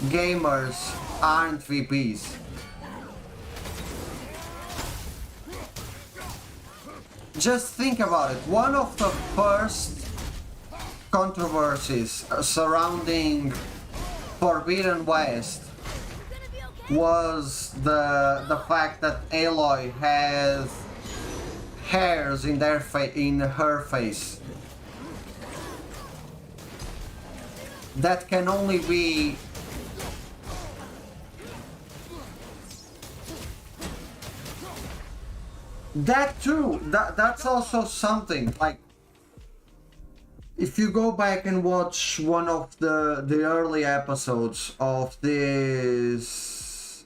A: gamers aren't VPs. Just think about it. One of the first controversies surrounding Forbidden West was the fact that Aloy has hairs in her face. That can only be that too. That's also something. Like if you go back and watch one of the early episodes of this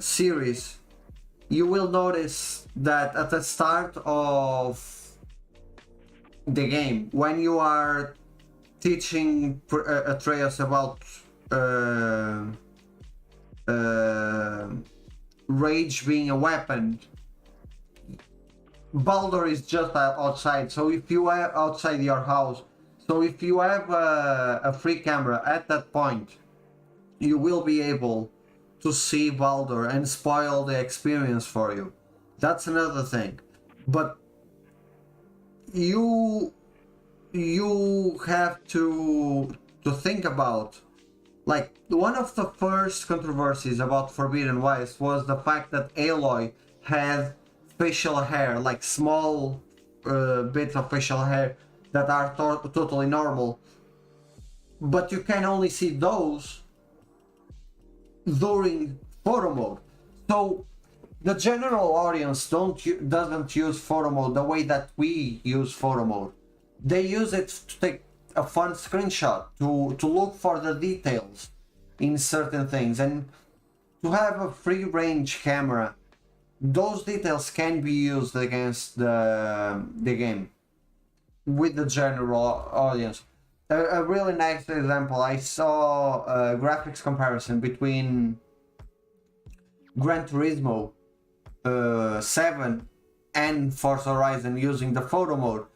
A: series, you will notice that at the start of the game, when you are teaching Atreus about rage being a weapon, Baldur is just outside. So if you are outside your house, so if you have a free camera at that point, you will be able to see Baldur and spoil the experience for you. That's another thing. But you have to think about, like, one of the first controversies about Forbidden West was the fact that Aloy had facial hair, like small bits of facial hair that are totally normal, but you can only see those during photo mode. So the general audience doesn't use photo mode the way that we use photo mode. They use it to take a fun screenshot, to look for the details in certain things, and to have a free range camera. Those details can be used against the game with the general audience. A really nice example, I saw a graphics comparison between Gran Turismo 7 and Forza Horizon using the photo mode,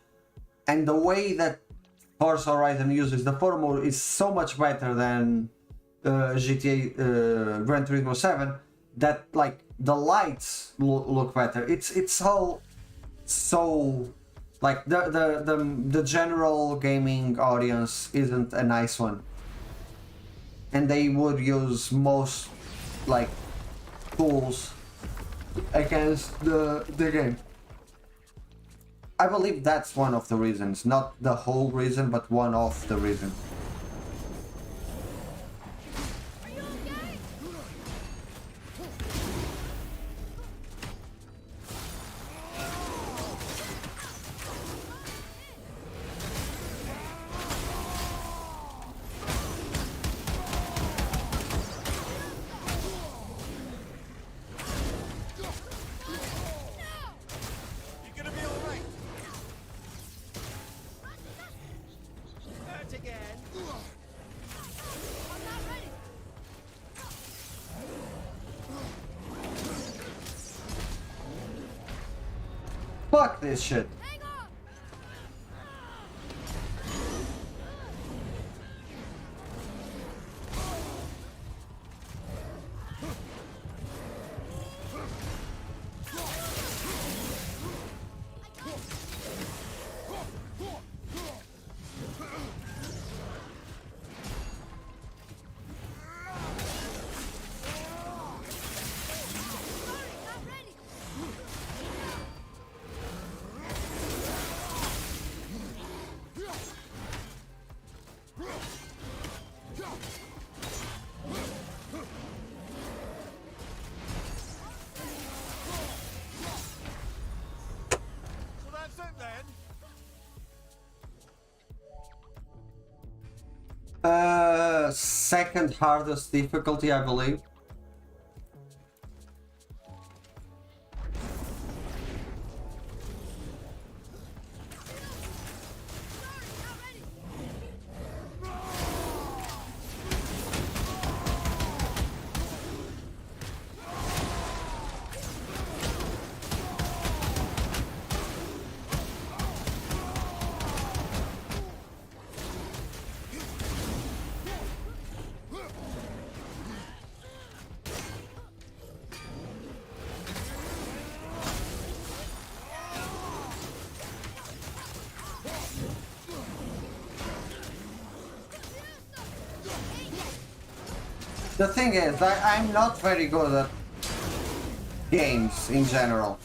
A: and the way that Forza Horizon uses the photo mode is so much better than GTA Gran Turismo 7, that like the lights look better. It's all so like the general gaming audience isn't a nice one, and they would use most like tools against the game. I believe that's one of the reasons, not the whole reason, but one of the reasons. Fuck this shit. Second hardest difficulty, I believe. The thing is, I'm not very good at games in general.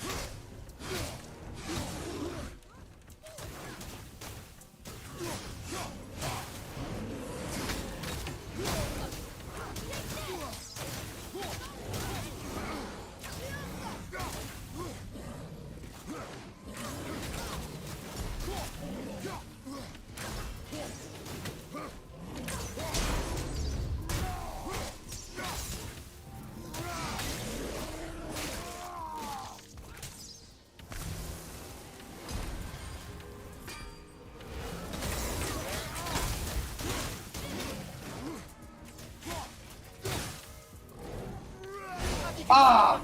A: Ah!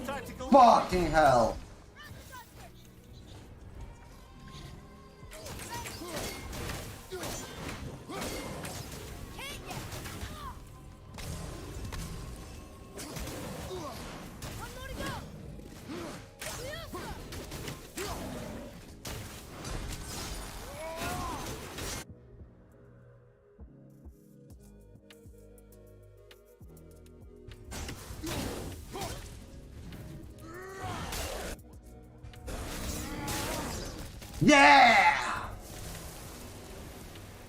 A: Fucking hell! Yeah!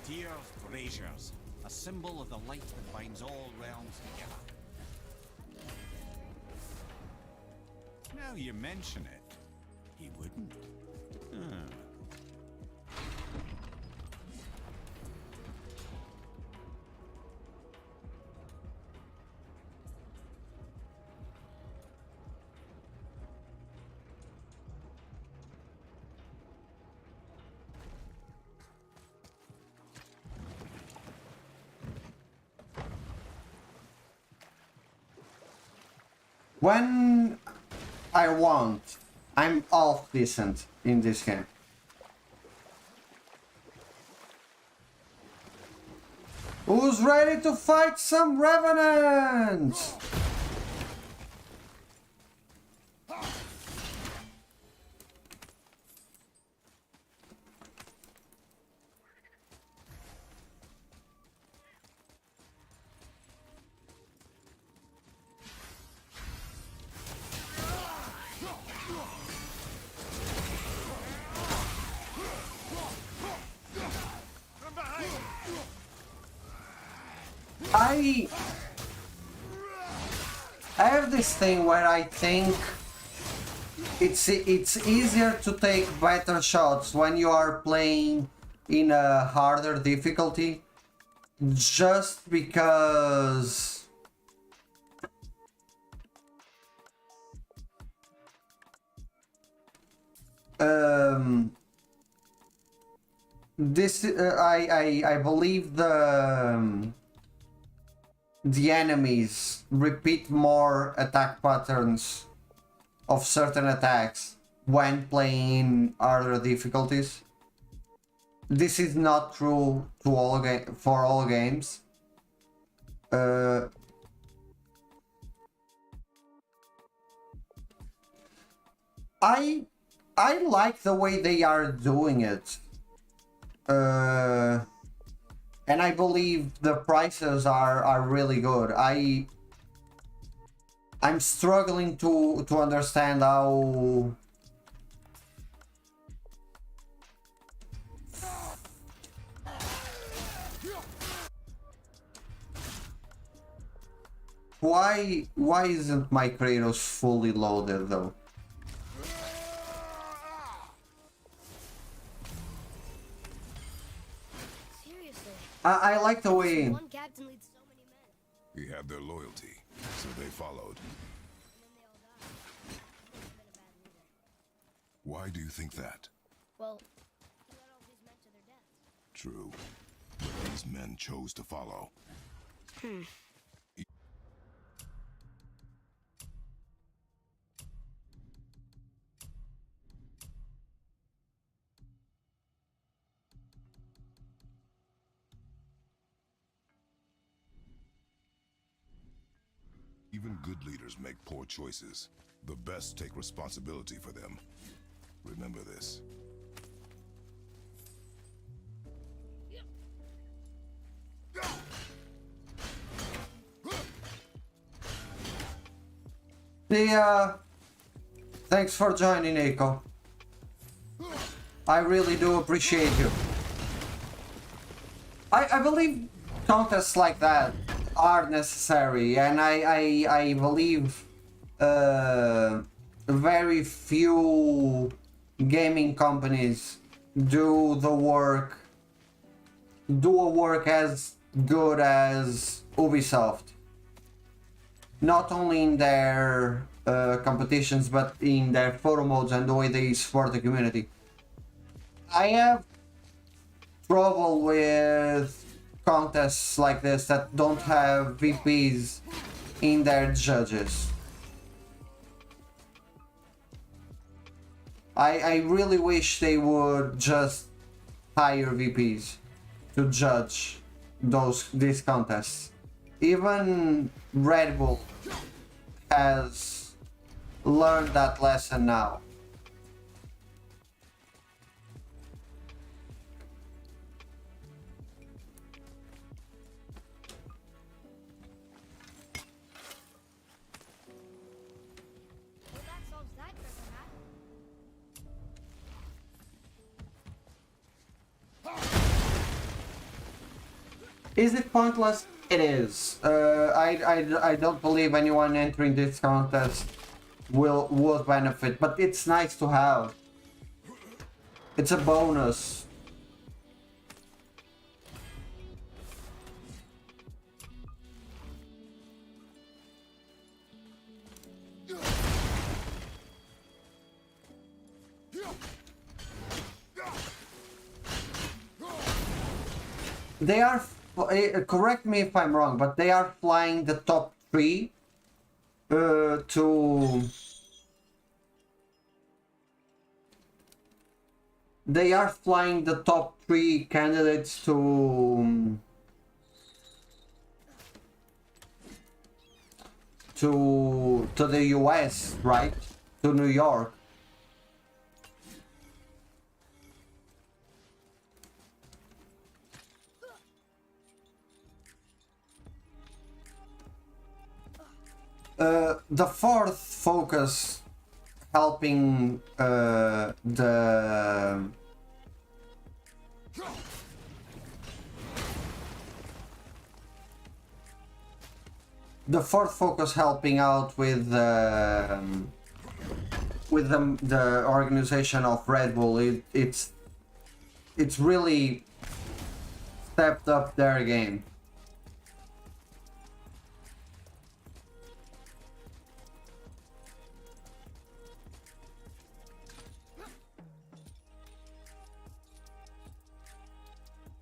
B: Dear braziers, a symbol of the light that binds all realms together. Now you mention it, he wouldn't. Hmm.
A: When I want, I'm half decent in this game. Who's ready to fight some revenants? I have this thing where I think it's easier to take better shots when you are playing in a harder difficulty, just because this I believe the enemies repeat more attack patterns of certain attacks when playing in harder difficulties. This is not true to for all games. I like the way they are doing it. And I believe the prices are really good. I'm struggling to understand how why isn't my Kratos fully loaded though?
C: Seriously.
A: I like the way
C: One captain leads so many men,
D: He had their loyalty, so they followed.
C: and then they all die. He must have been a bad leader.
D: Why do you think that?
C: Well, he led all these men to their deaths.
D: True. But these men chose to follow. Even good leaders make poor choices. The best take responsibility for them. Remember this.
A: Thanks for joining, Eiko. I really do appreciate you. I believe contests like that are necessary, and I believe very few gaming companies do a work as good as Ubisoft. Not only in their competitions, but in their photo modes and the way they support the community. I have trouble with contests like this that don't have VPs in their judges. I really wish they would just hire VPs to judge these contests. Even Red Bull has learned that lesson now.
C: Well, that solves that treasure map.
A: Is it pointless? It is. I don't believe anyone entering this contest would benefit, but it's nice to have. It's a bonus. They are, correct me if I'm wrong, but they are flying the top 3 to... They are flying the top 3 candidates to the US, right? To New York. The fourth focus helping the fourth focus helping out with the organization of Red Bull. It's really stepped up their game.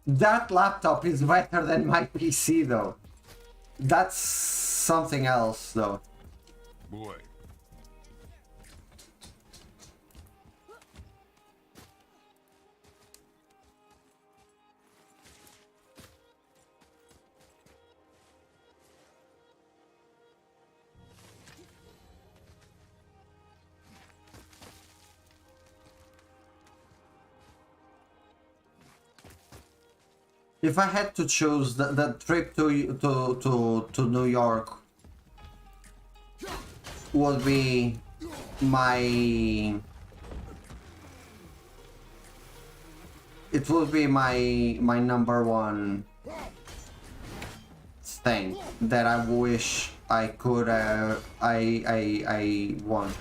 A: That laptop is better than my PC though. That's something else though.
D: Boy,
A: If I had to choose the trip to New York would be my... It would be my number one thing that I wish I could I want.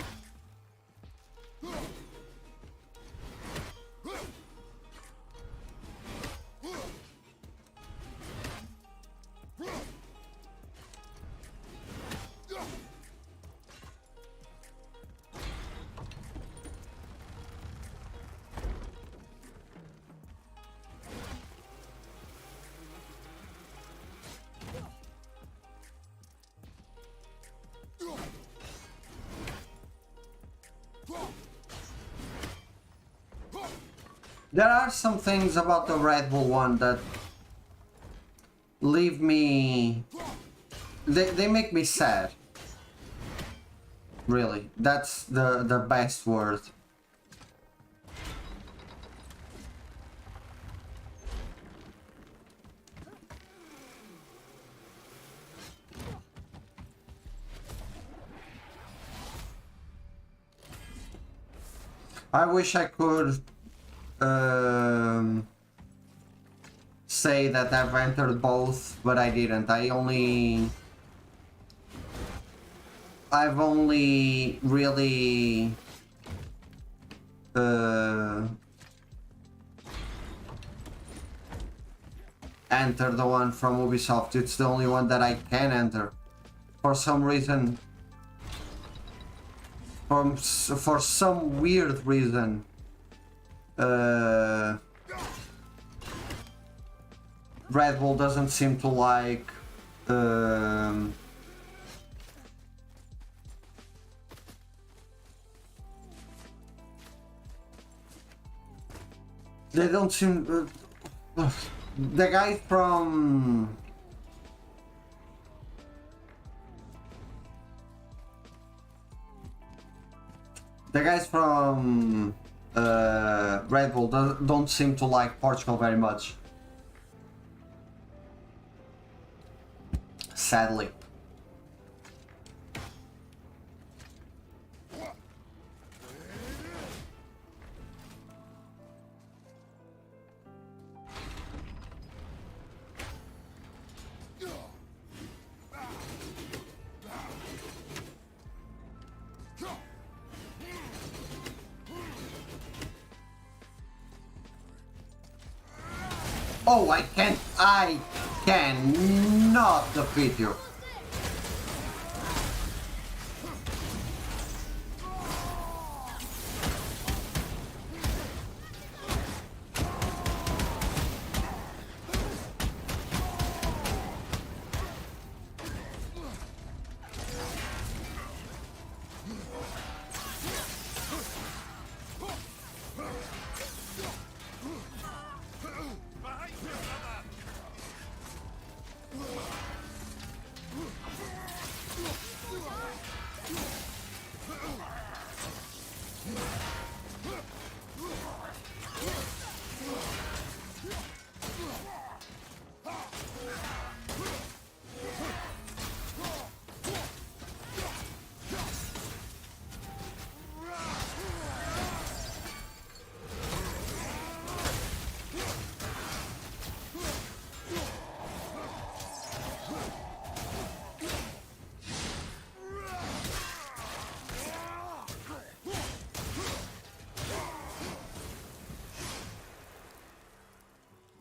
A: There are some things about the Red Bull one that leave me... They make me sad. Really, that's the best word. I wish I could say that I've entered both, but I didn't. I've only really entered the one from Ubisoft. It's the only one that I can enter. For some reason, for some weird reason, Red Bull doesn't seem to like they don't seem the guy from Red Bull don't seem to like Portugal very much. Sadly. Oh, I cannot defeat you.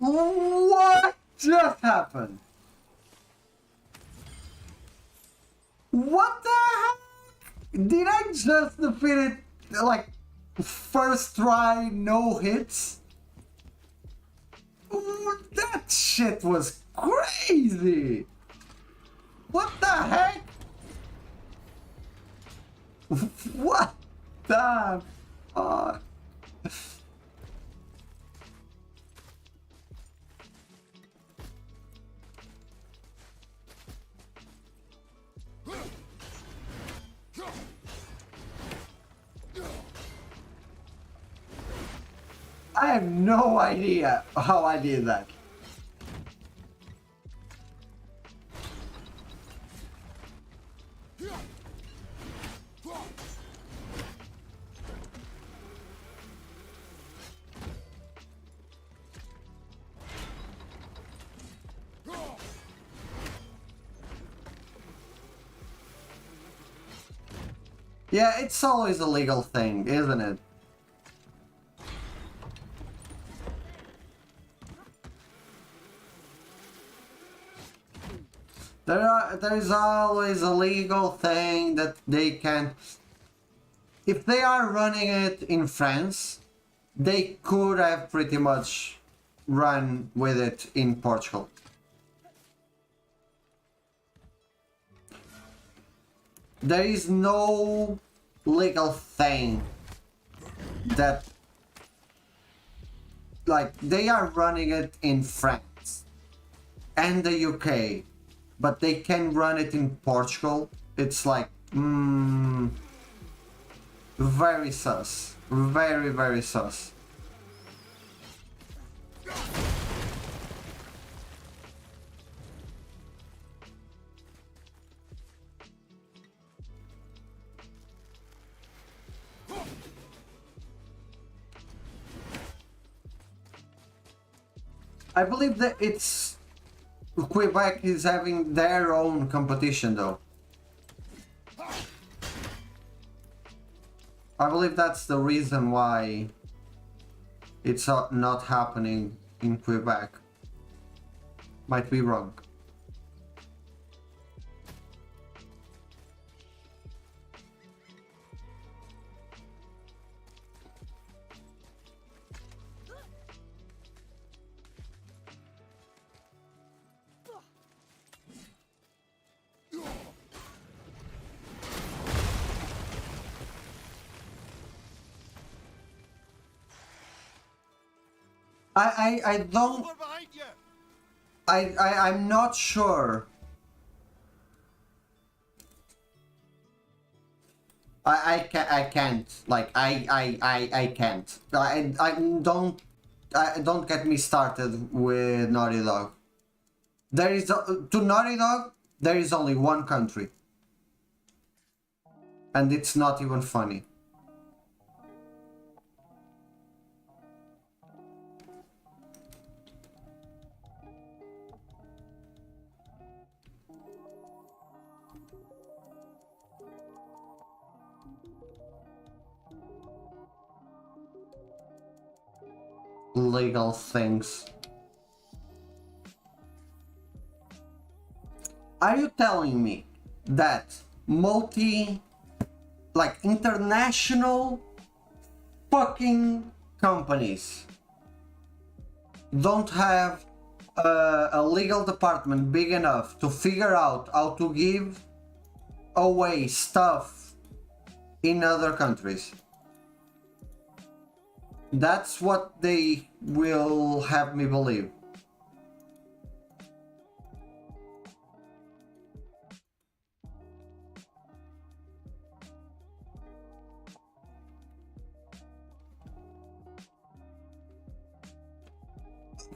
A: What just happened? What the heck? Did I just defeat it like first try, no hits? Ooh, that shit was crazy! What the heck? What the fuck? I have no idea how I did that. Yeah, it's always a legal thing, isn't it? There is always a legal thing that they can... If they are running it in France, they could have pretty much run with it in Portugal. There is no legal thing that... Like, they are running it in France and the UK, but they can run it in Portugal. It's like, very sus. Very, very sus. I believe that it's... Quebec is having their own competition though. I believe that's the reason why it's not happening in Quebec. Might be wrong. I don't... I'm not sure. I can't. Like, I can't. Don't get me started with Naughty Dog. There is... to Naughty Dog, there is only one country. And it's not even funny. Legal things. Are you telling me that international fucking companies don't have a legal department big enough to figure out how to give away stuff in other countries? That's what they will have me believe.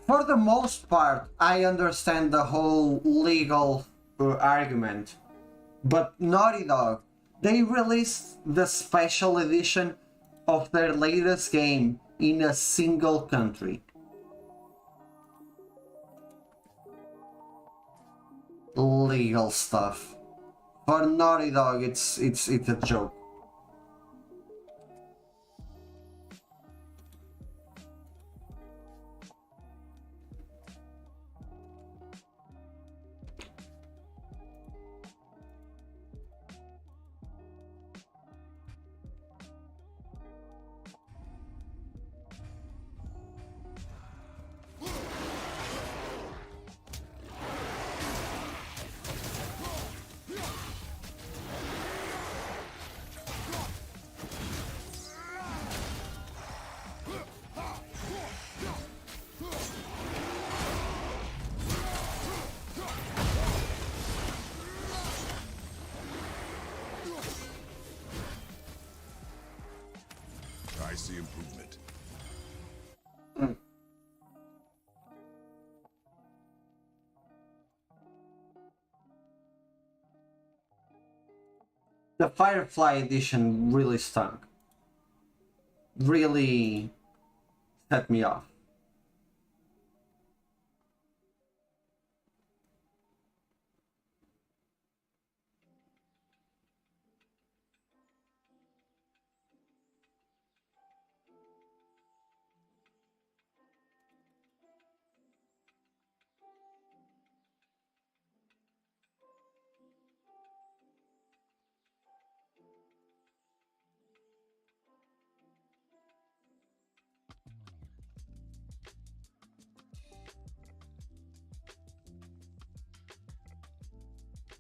A: For the most part, I understand the whole legal argument, but Naughty Dog, they released the special edition of their latest game in a single country. Legal stuff. For Naughty Dog, it's a joke.
D: I see improvement.
A: The Firefly edition really stunk. Really set me off.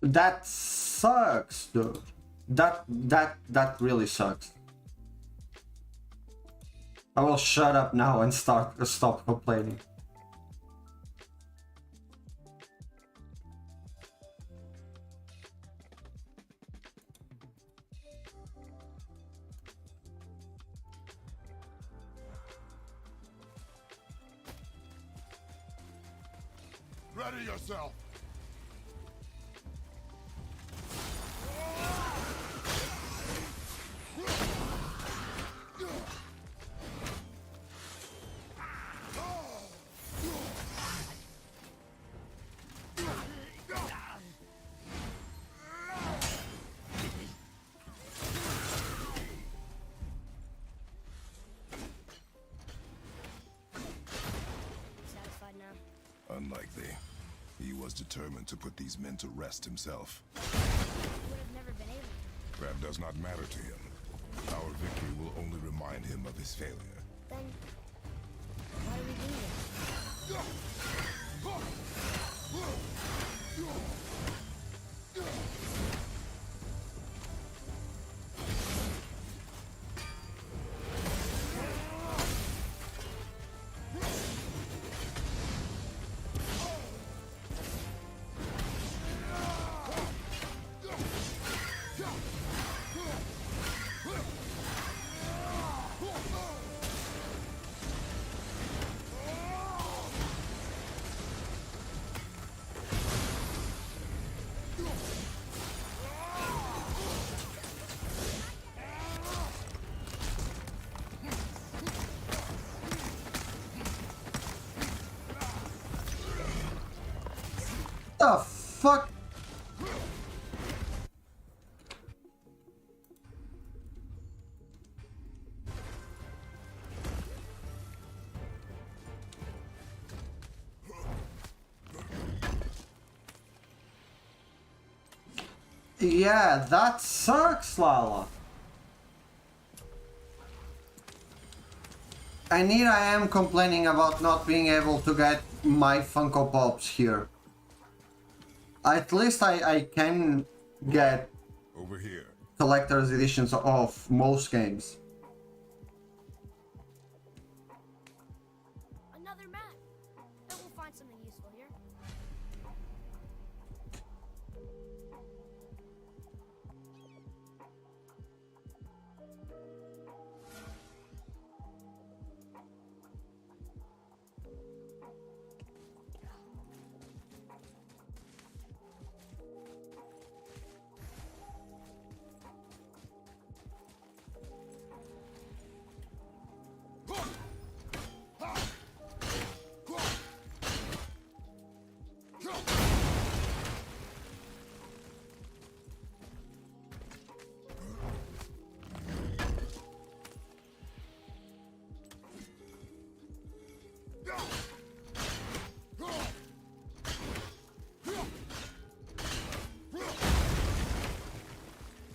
A: That sucks, dude. That really sucks. I will shut up now and stop complaining.
D: Ready yourself.
C: Satisfied now?
D: Unlikely. He was determined to put these men to rest himself.
C: Would have never been able to.
D: That does not matter to him. Our victory will only remind him of his failure.
C: Then why do we do this?
A: The fuck? Yeah, that sucks, Lala. And here I am complaining about not being able to get my Funko Pops here. At least I can get
D: Over here.
A: collector's editions of most games.
C: Another map. Bet we'll find something useful here.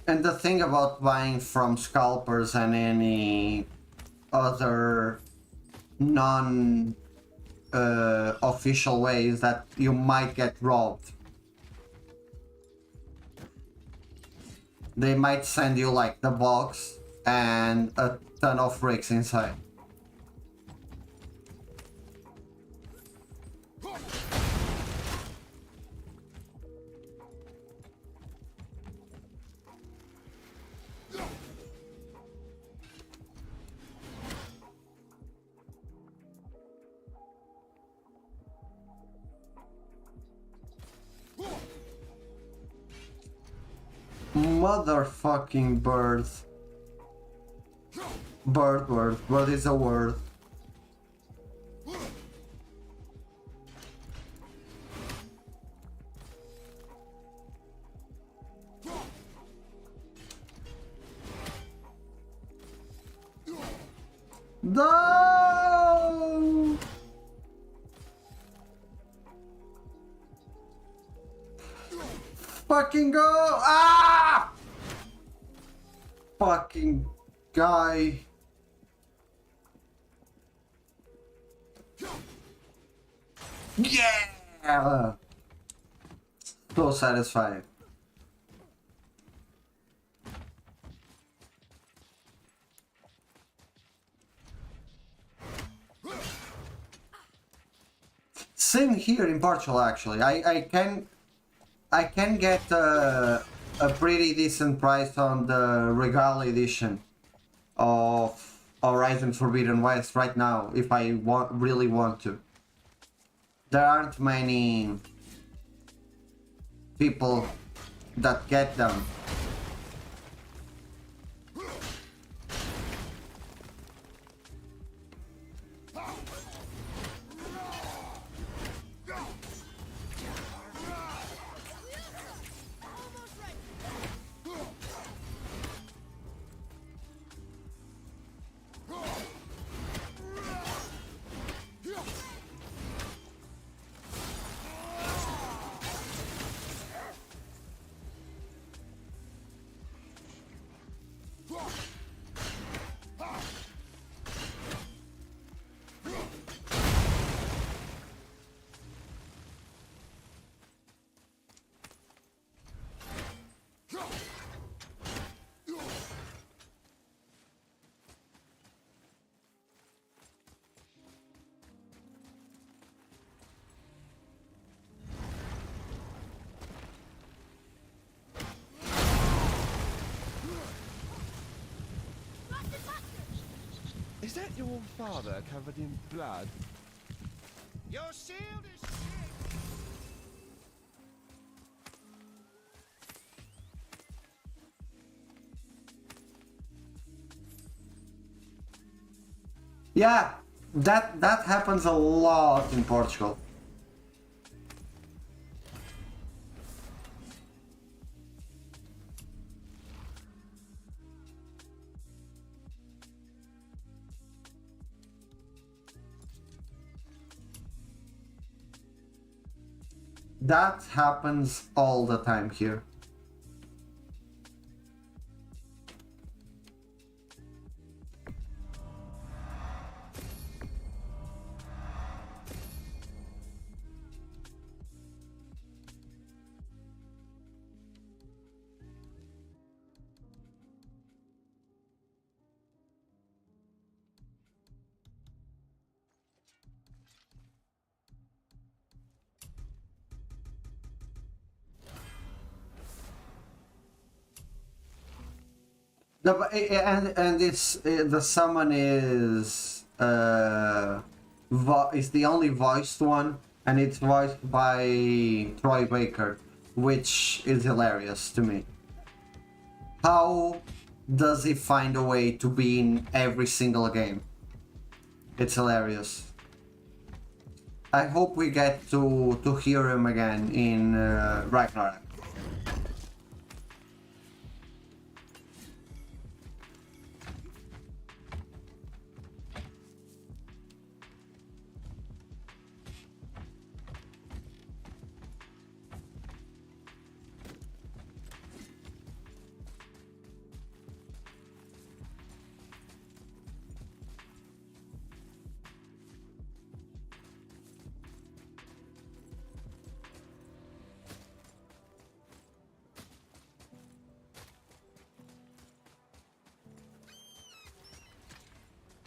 A: And the thing about buying from scalpers and any other non official way is that you might get robbed. They might send you like the box and a ton of bricks inside. Motherfucking bird. Bird is a word. No! Fucking go! Ah! Fucking guy. Yeah! So satisfying. Same here in Portugal actually. I can get a pretty decent price on the Regal edition of Horizon Forbidden West right now if I really want to. There aren't many people that get them.
G: Is that your father covered in blood?
B: Your shield is
A: Yeah, that happens a lot in Portugal. That happens all the time here. No, but and it's the summon is is the only voiced one, and it's voiced by Troy Baker, which is hilarious to me. How does he find a way to be in every single game? It's hilarious. I hope we get to hear him again in Ragnarok.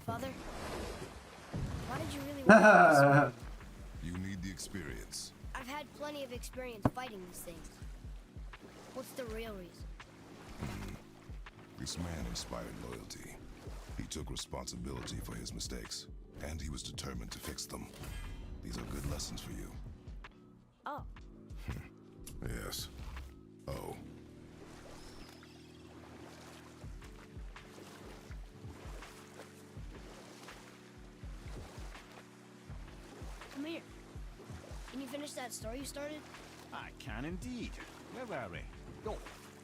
C: Father, why did you really want to
D: You need the experience.
C: I've had plenty of experience fighting these things. What's the real reason?
D: This man inspired loyalty. He took responsibility for his mistakes, and he was determined to fix them. These are good lessons for you.
C: Oh,
D: Yes. Oh.
C: come here. Can you finish that story you started?
B: I can indeed. Where were we? Oh,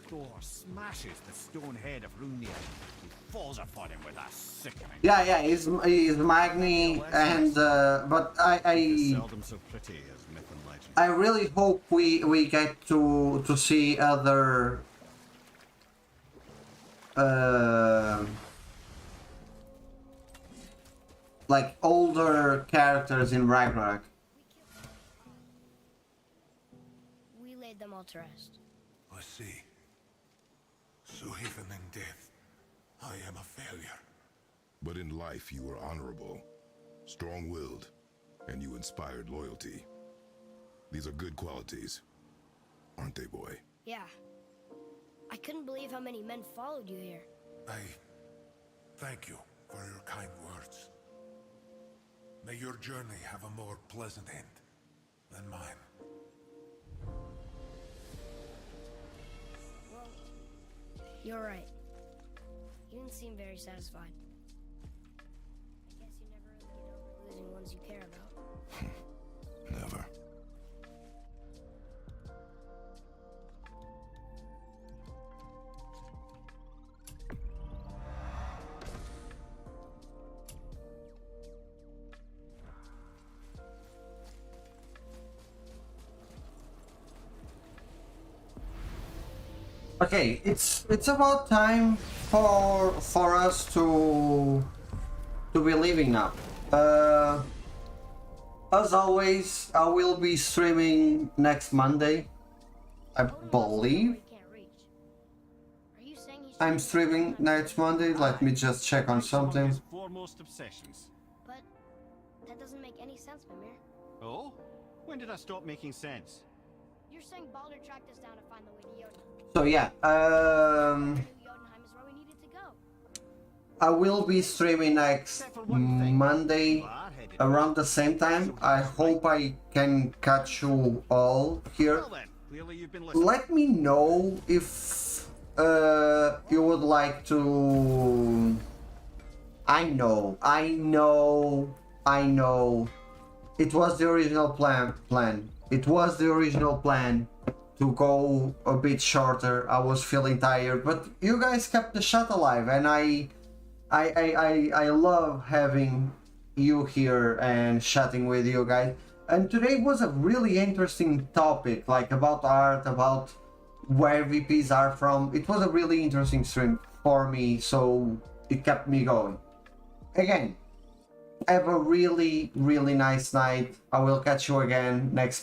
B: Thor smashes the stone head of Rundir. He falls upon him with a sickening.
A: Yeah, he's Magni, and but
B: It's seldom so pretty as myth and legend.
A: I really hope we get to see other like older characters in Ragnarok.
C: We laid them all to rest.
F: I see. So even in death, I am a failure.
D: But in life, you were honorable, strong-willed, and you inspired loyalty. These are good qualities, aren't they, boy?
C: Yeah. I couldn't believe how many men followed you here.
F: I thank you for your kind words. May your journey have a more pleasant end than mine.
C: Well, you're right. You didn't seem very satisfied. I guess you never really get over losing ones you care about.
D: Never.
A: Okay, it's about time for us to be leaving now. As always, I will be streaming next Monday, I believe.
C: Can't reach. Are you saying he's
A: I'm streaming next Monday. Let me just check on something.
B: His foremost obsessions.
C: But that doesn't make any sense, Mimir.
B: Oh? When did I stop making sense?
C: You're saying Baldur tracked us down to find the way to Jotunheim.
A: So yeah,
C: Jotunheim is where we needed to go.
A: I will be streaming next Monday around the same time. I hope I can catch you all here.
B: Well then, clearly you've been listening.
A: Let me know if you would like to. I know. It was the original plan. It was the original plan to go a bit shorter. I was feeling tired, but you guys kept the shot alive, and I love having you here and chatting with you guys. And today was a really interesting topic, like about art, about where VPs are from. It was a really interesting stream for me, so it kept me going. Again, have a really nice night. I will catch you again next